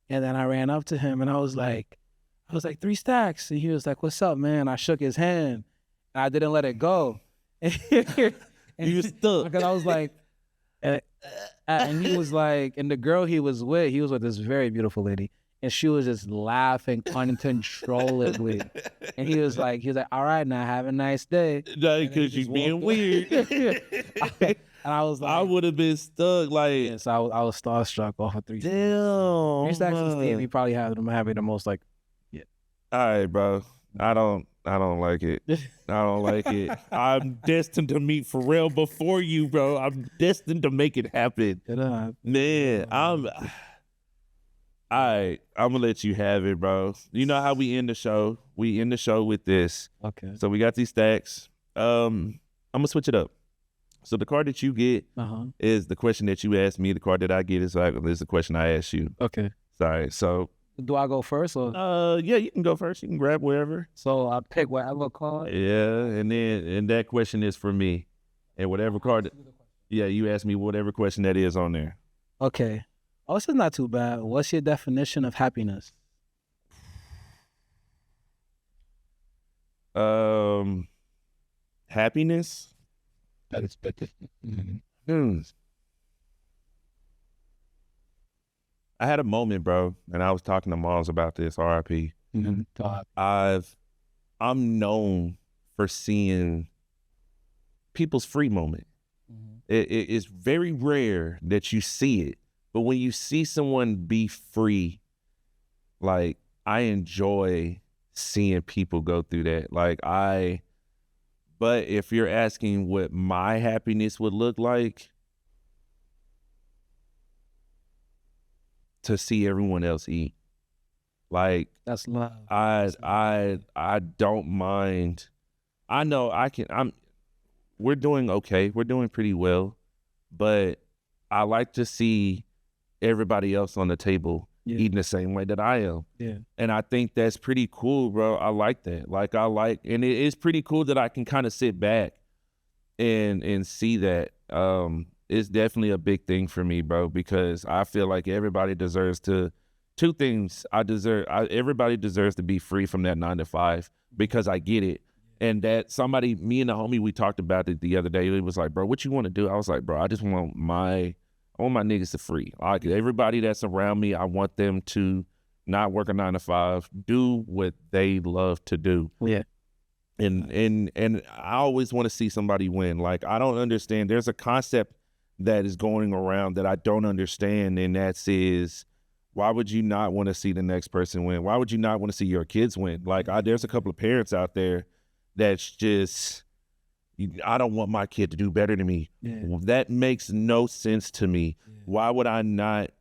and then I ran up to him and I was like 3 Stacks. And he was like, what's up, man? I shook his hand and I didn't let it go. And you stuck. Because I was like, and he was like, and the girl he was with this very beautiful lady. And she was just laughing uncontrollably. And he was like, all right, now have a nice day. No, because she's being weird. And I was like, I would have been stuck. Like, yeah, so I was starstruck off of 3 Stacks. Damn. 3 Stacks and Steve, he probably had the most like, yeah. All right, bro. I don't I don't like it. I don't like it. I'm destined to meet Pharrell before you, bro. I'm destined to make it happen. Man, I'm gonna let you have it, bro. You know how we end the show? We end the show with this. Okay. So we got these stacks. I'm gonna switch it up. So the card that you get is the question that you asked me. The card that I get is the question I asked you. Okay. Sorry. So do I go first or? Yeah, you can go first. You can grab wherever. So I pick whatever card. Yeah, and that question is for me, and whatever card. Yeah, you ask me whatever question that is on there. Okay. Oh, this is not too bad. What's your definition of happiness? Happiness. That is better. I had a moment, bro, and I was talking to Moms about this. RIP. I'm known for seeing people's free moment. It's very rare that you see it, but when you see someone be free, like I enjoy seeing people go through that. But if you're asking what my happiness would look like, to see everyone else eat. Like that's love. I don't mind. I know we're doing okay. We're doing pretty well. But I like to see everybody else on the table eating the same way that I am. Yeah. And I think that's pretty cool, bro. I like that. And it is pretty cool that I can kind of sit back and see that. It's definitely a big thing for me, bro, because I feel like everybody deserves two things. Everybody deserves to be free from that 9 to 5 because I get it. And that me and the homie, we talked about it the other day. It was like, bro, what you want to do? I was like, bro, I just want my niggas to free. Like everybody that's around me, I want them to not work a 9 to 5, do what they love to do. Yeah. And I always want to see somebody win. Like I don't understand. There's a concept that is going around that I don't understand, and is why would you not want to see the next person win? Why would you not want to see your kids win? Like there's a couple of parents out there that's just, I don't want my kid to do better than me. Yeah. That makes no sense to me. Yeah. Why would I not?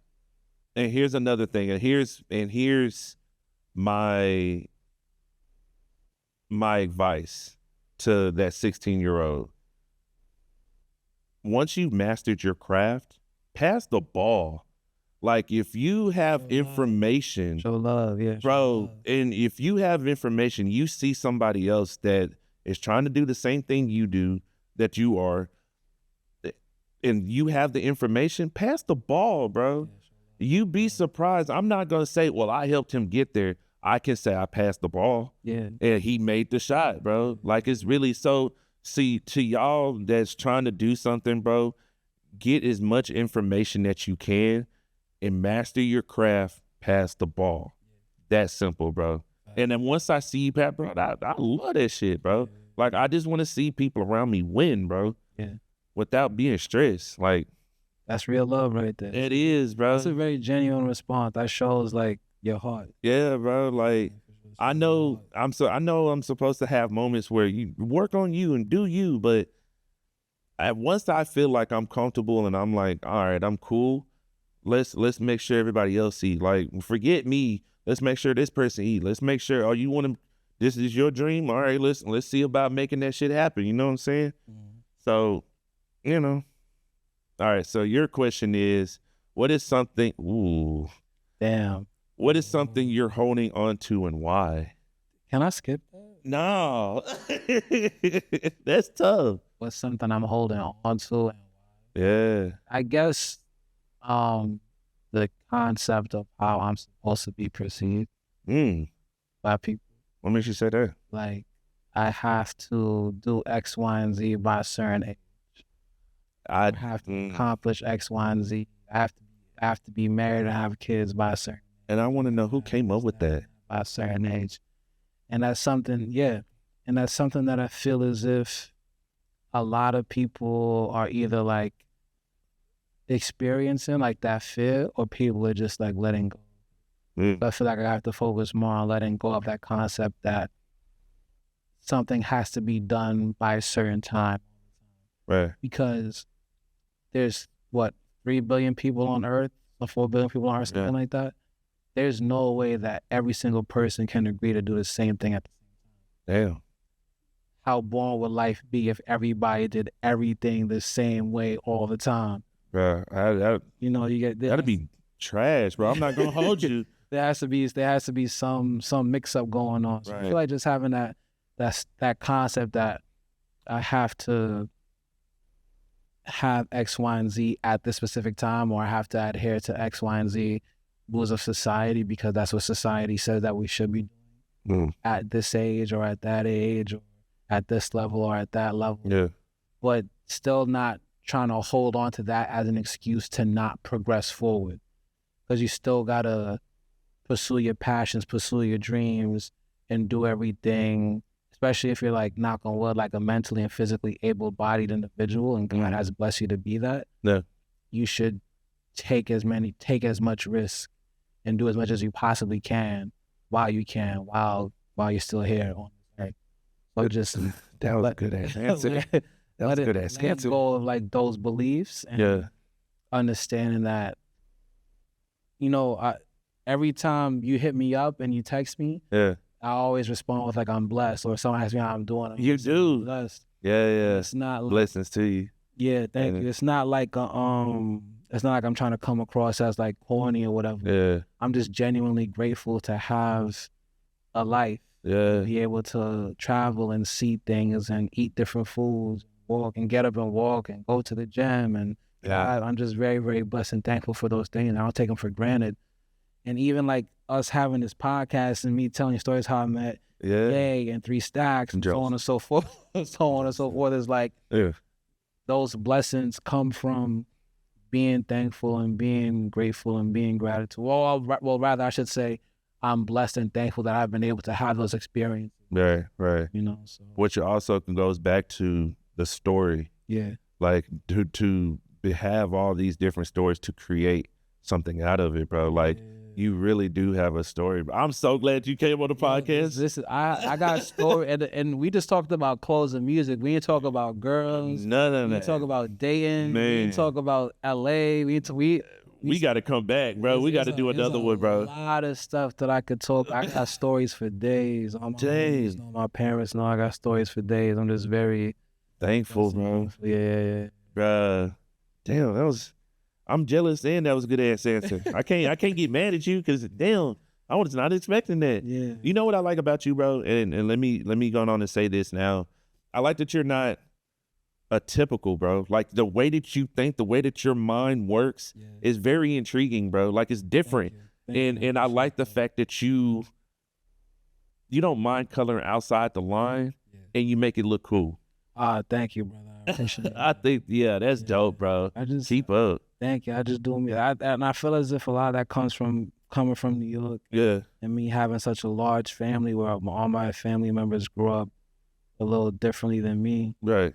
And here's another thing, and here's my advice to that 16-year-old. Once you've mastered your craft, pass the ball. Like if you have information, show love, yeah, bro. And if you have information, you see somebody else that is trying to do the same thing you do, that you are, and you have the information, pass the ball, bro. You'd be surprised. I'm not gonna say, well, I helped him get there. I can say I passed the ball. Yeah. And he made the shot, bro. Like it's really so. See, to y'all that's trying to do something, bro, get as much information that you can and master your craft, pass the ball. That's simple, bro. And then once I see you, Pat, bro, I love that shit, bro. Like, I just want to see people around me win, bro. Yeah. Without being stressed. Like, that's real love right there. It is, bro. That's a very genuine response. That shows, like, your heart. Yeah, bro. Like, I know I'm supposed to have moments where you work on you and do you, but once I feel like I'm comfortable and I'm like, all right, I'm cool. Let's make sure everybody else eat. Like, forget me. Let's make sure this person eat. Let's make sure. Oh, you want to? This is your dream. All right, let's see about making that shit happen. You know what I'm saying? Mm-hmm. So, you know. All right. So your question is, what is something? Ooh, damn. What is something you're holding on to and why? Can I skip that? No. That's tough. What's something I'm holding on to and why? Yeah. I guess the concept of how I'm supposed to be perceived by people. What makes you say that? Like, I have to do X, Y, and Z by a certain age. I have to accomplish X, Y, and Z. I have to be married and have kids by a certain age. And I want to know who came up with that. By a certain age. And that's something, and that's something that I feel as if a lot of people are either like experiencing like that fear, or people are just like letting go. So I feel like I have to focus more on letting go of that concept that something has to be done by a certain time. Right. Because there's, 3 billion people on Earth, or 4 billion people on Earth, something like that. There's no way that every single person can agree to do the same thing at the same time. Damn. How boring would life be if everybody did everything the same way all the time? Bro, that'd be trash, bro. I'm not gonna hold you. There has to be some mix up going on. So I feel like just having that concept that I have to have X, Y, and Z at this specific time, or I have to adhere to X, Y, and Z rules of society because that's what society says that we should be doing at this age or at that age or at this level or at that level. Yeah. But still not trying to hold on to that as an excuse to not progress forward. Because you still got to pursue your passions, pursue your dreams, and do everything, especially if you're like, knock on wood, like a mentally and physically able-bodied individual and God has blessed you to be that. Yeah. You should take as much risk and do as much as you possibly can while you're still here on this earth. So just that was a good ass answer. That was a good ass answer. Let go of like those beliefs and understanding that, every time you hit me up and you text me, I always respond with like, I'm blessed, or someone asks me how I'm doing. You do. Blessed. Yeah. It's not like, blessings to you. Yeah, thank you. It's not like it's not like I'm trying to come across as like corny or whatever. Yeah. I'm just genuinely grateful to have a life. Yeah. Be able to travel and see things and eat different foods, walk and get up and walk and go to the gym. And I'm just very, very blessed and thankful for those things. I don't take them for granted. And even like us having this podcast and me telling stories how I met Yay and 3 Stacks and so on and so forth. Is like those blessings come from being thankful and being grateful and being gratitude. Well, rather I should say I'm blessed and thankful that I've been able to have those experiences. Right. So. Which also goes back to the story. Yeah. Like to have all these different stories to create something out of it, bro. Like you really do have a story. I'm so glad you came on the podcast. I got a story, and we just talked about clothes and music. We didn't talk about girls. No. We didn't talk about dating. Man. We didn't talk about LA. We got to come back, bro. We got to do another one, bro. A lot of stuff that I could talk. I got stories for days. All my homies know, my parents know I got stories for days. I'm just very thankful, bro. Yeah. Bro, damn, I'm jealous, and that was a good ass answer. I can't get mad at you because damn, I was not expecting that. Yeah. You know what I like about you, bro? And let me go on and say this now. I like that you're not a typical, bro. Like the way that you think, the way that your mind works is very intriguing, bro. Like it's different. And I like the fact that you don't mind coloring outside the line and you make it look cool. Thank you, brother. I appreciate it. I think, that's dope, bro. Keep up. Thank you. I just do me. And I feel as if a lot of that comes from coming from New York. Yeah. And me having such a large family where all my family members grew up a little differently than me. Right.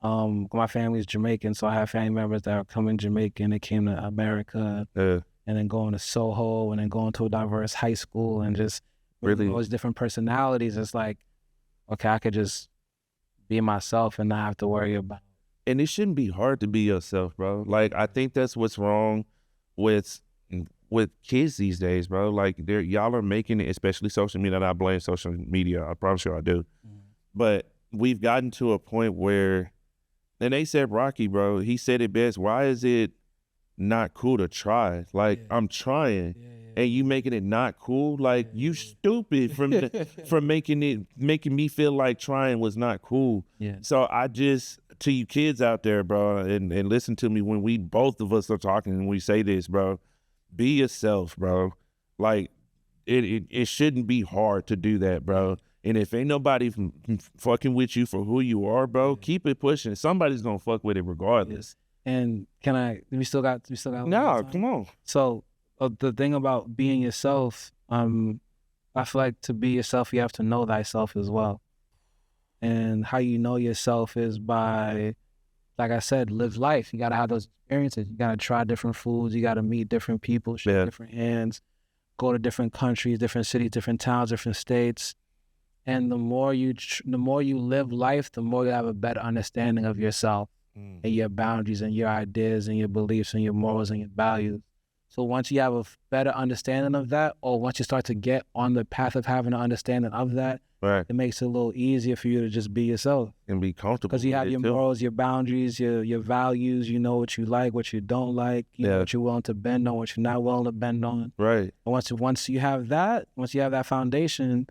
My family's Jamaican, so I have family members that are coming Jamaican. They came to America. Yeah. And then going to Soho and then going to a diverse high school and just really all those different personalities. It's like, okay, I could just be myself and not have to worry about. And it shouldn't be hard to be yourself, bro. Like I think that's what's wrong with kids these days, bro. Like y'all are making it, especially social media. And I blame social media. I promise you I do. But we've gotten to a point where, and they said Rocky, bro. He said it best. Why is it not cool to try? Like I'm trying. And you making it not cool, like you stupid from making me feel like trying was not cool. So I just, to you kids out there, bro, and listen to me when we both of us are talking and we say this, bro, be yourself, bro. Like it shouldn't be hard to do that, bro. And if ain't nobody fucking with you for who you are, bro, keep it pushing. Somebody's gonna fuck with it regardless. And we still got no, come on. So the thing about being yourself, I feel like to be yourself, you have to know thyself as well. And how you know yourself is by, like I said, live life. You got to have those experiences. You got to try different foods. You got to meet different people, shake different hands, go to different countries, different cities, different towns, different states, And the more you live life, the more you have a better understanding of yourself and your boundaries and your ideas and your beliefs and your morals and your values. So once you have a better understanding of that, or once you start to get on the path of having an understanding of that, Right. it makes it a little easier for you to just be yourself. And be comfortable. Because you have your morals, your boundaries, your values. You know what you like, what you don't like. You know what you're willing to bend on, what you're not willing to bend on. Right. And once you have that foundation,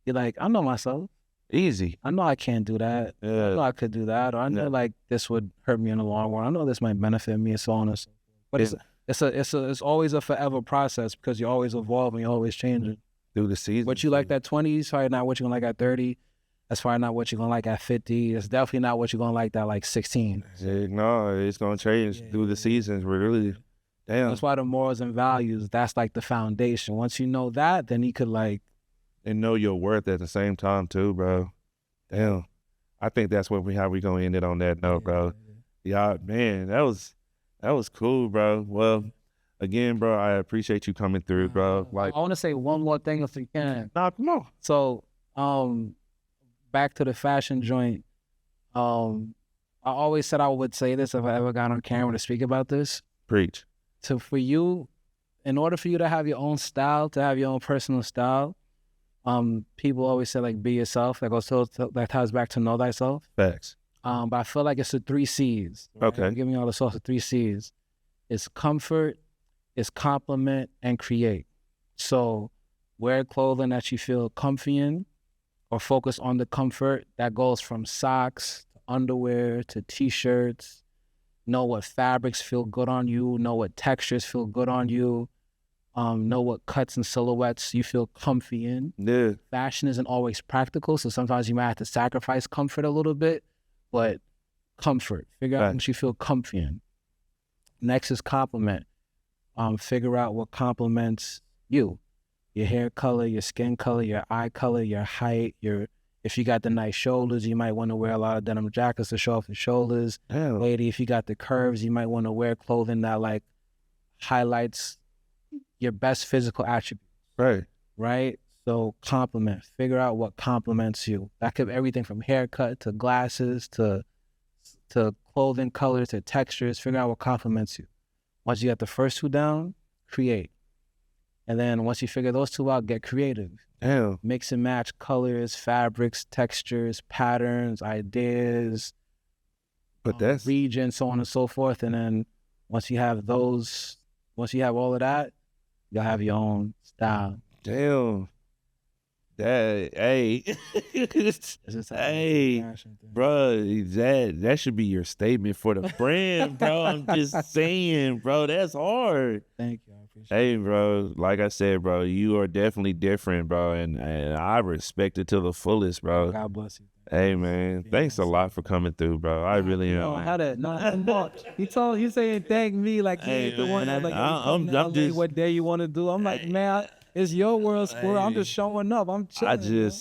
you're like, I know myself. Easy. I know I can't do that. Yeah. I know I could do that. Or I know like this would hurt me in the long run. I know this might benefit me and so on and so forth. But it's always a forever process because you're always evolving, you're always changing. Through the season. What you like at 20 is probably not what you're gonna like at 30. That's probably not what you're gonna like at 50. It's definitely not what you're gonna like at like 16. No, it's gonna change through the seasons. We're really, damn. That's why the morals and values, that's like the foundation. Once you know that, then you could like, and know your worth at the same time too, bro. Damn. I think that's how we gonna end it on that note, bro. Yeah, man, that was cool, bro. Well, again, bro, I appreciate you coming through, bro. Like, I want to say one more thing if you can. Nah, come on. So, back to the fashion joint. I always said I would say this if I ever got on camera to speak about this. Preach. So for you, in order for you to have your own style, to have your own personal style, people always say like be yourself. That ties back to know thyself. Facts. But I feel like it's the 3 C's. Right? Okay. Give me all the sauce of 3 C's. It's comfort, it's compliment, and create. So wear clothing that you feel comfy in, or focus on the comfort. That goes from socks to underwear to t-shirts. Know what fabrics feel good on you. Know what textures feel good on you. Know what cuts and silhouettes you feel comfy in. Yeah. Fashion isn't always practical, so sometimes you might have to sacrifice comfort a little bit, but comfort. Figure out what you feel comfy in. Next is compliment. Figure out what compliments you. Your hair color, your skin color, your eye color, your height, if you got the nice shoulders, you might want to wear a lot of denim jackets to show off the shoulders. Damn. Lady, if you got the curves, you might want to wear clothing that like highlights your best physical attributes. Right. Right? So compliment. Figure out what compliments you. That could be everything from haircut to glasses to clothing colors to textures. Figure out what compliments you. Once you got the first 2 down, create. And then once you figure those 2 out, get creative. Damn. Mix and match colors, fabrics, textures, patterns, ideas, regions, so on and so forth. And then once you have all of that, you'll have your own style. Damn. Hey, bro, that should be your statement for the brand, bro. I'm just saying, bro, that's hard. Thank you. I appreciate Hey, bro, like I said, bro, you are definitely different, bro, and I respect it to the fullest, bro. God bless you. Hey, man, thanks a lot for coming through, bro. I really am. How that? No, you saying thank me like hey, the one that like I'm just what day you want to do. I'm like, man, it's your world, squirrel. I'm just showing up. I'm chilling.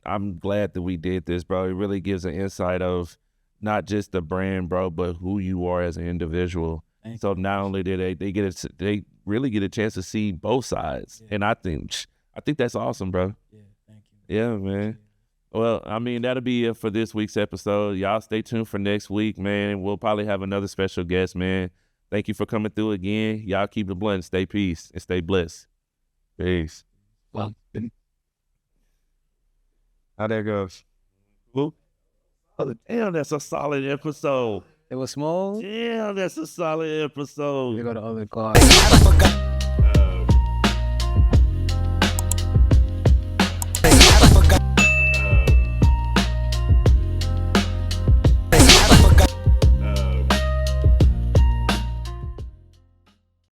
I'm glad that we did this, bro. It really gives an insight of not just the brand, bro, but who you are as an individual. So not only did they really get a chance to see both sides, and I think that's awesome, bro. Yeah, thank you. Yeah, man. Well, I mean, that'll be it for this week's episode. Y'all stay tuned for next week, man. We'll probably have another special guest, man. Thank you for coming through again. Y'all keep it blunt, stay peace, and stay blessed. Peace. Well, how that goes? Oh, damn, that's a solid episode. It was small. Damn, that's a solid episode. We go to other cars.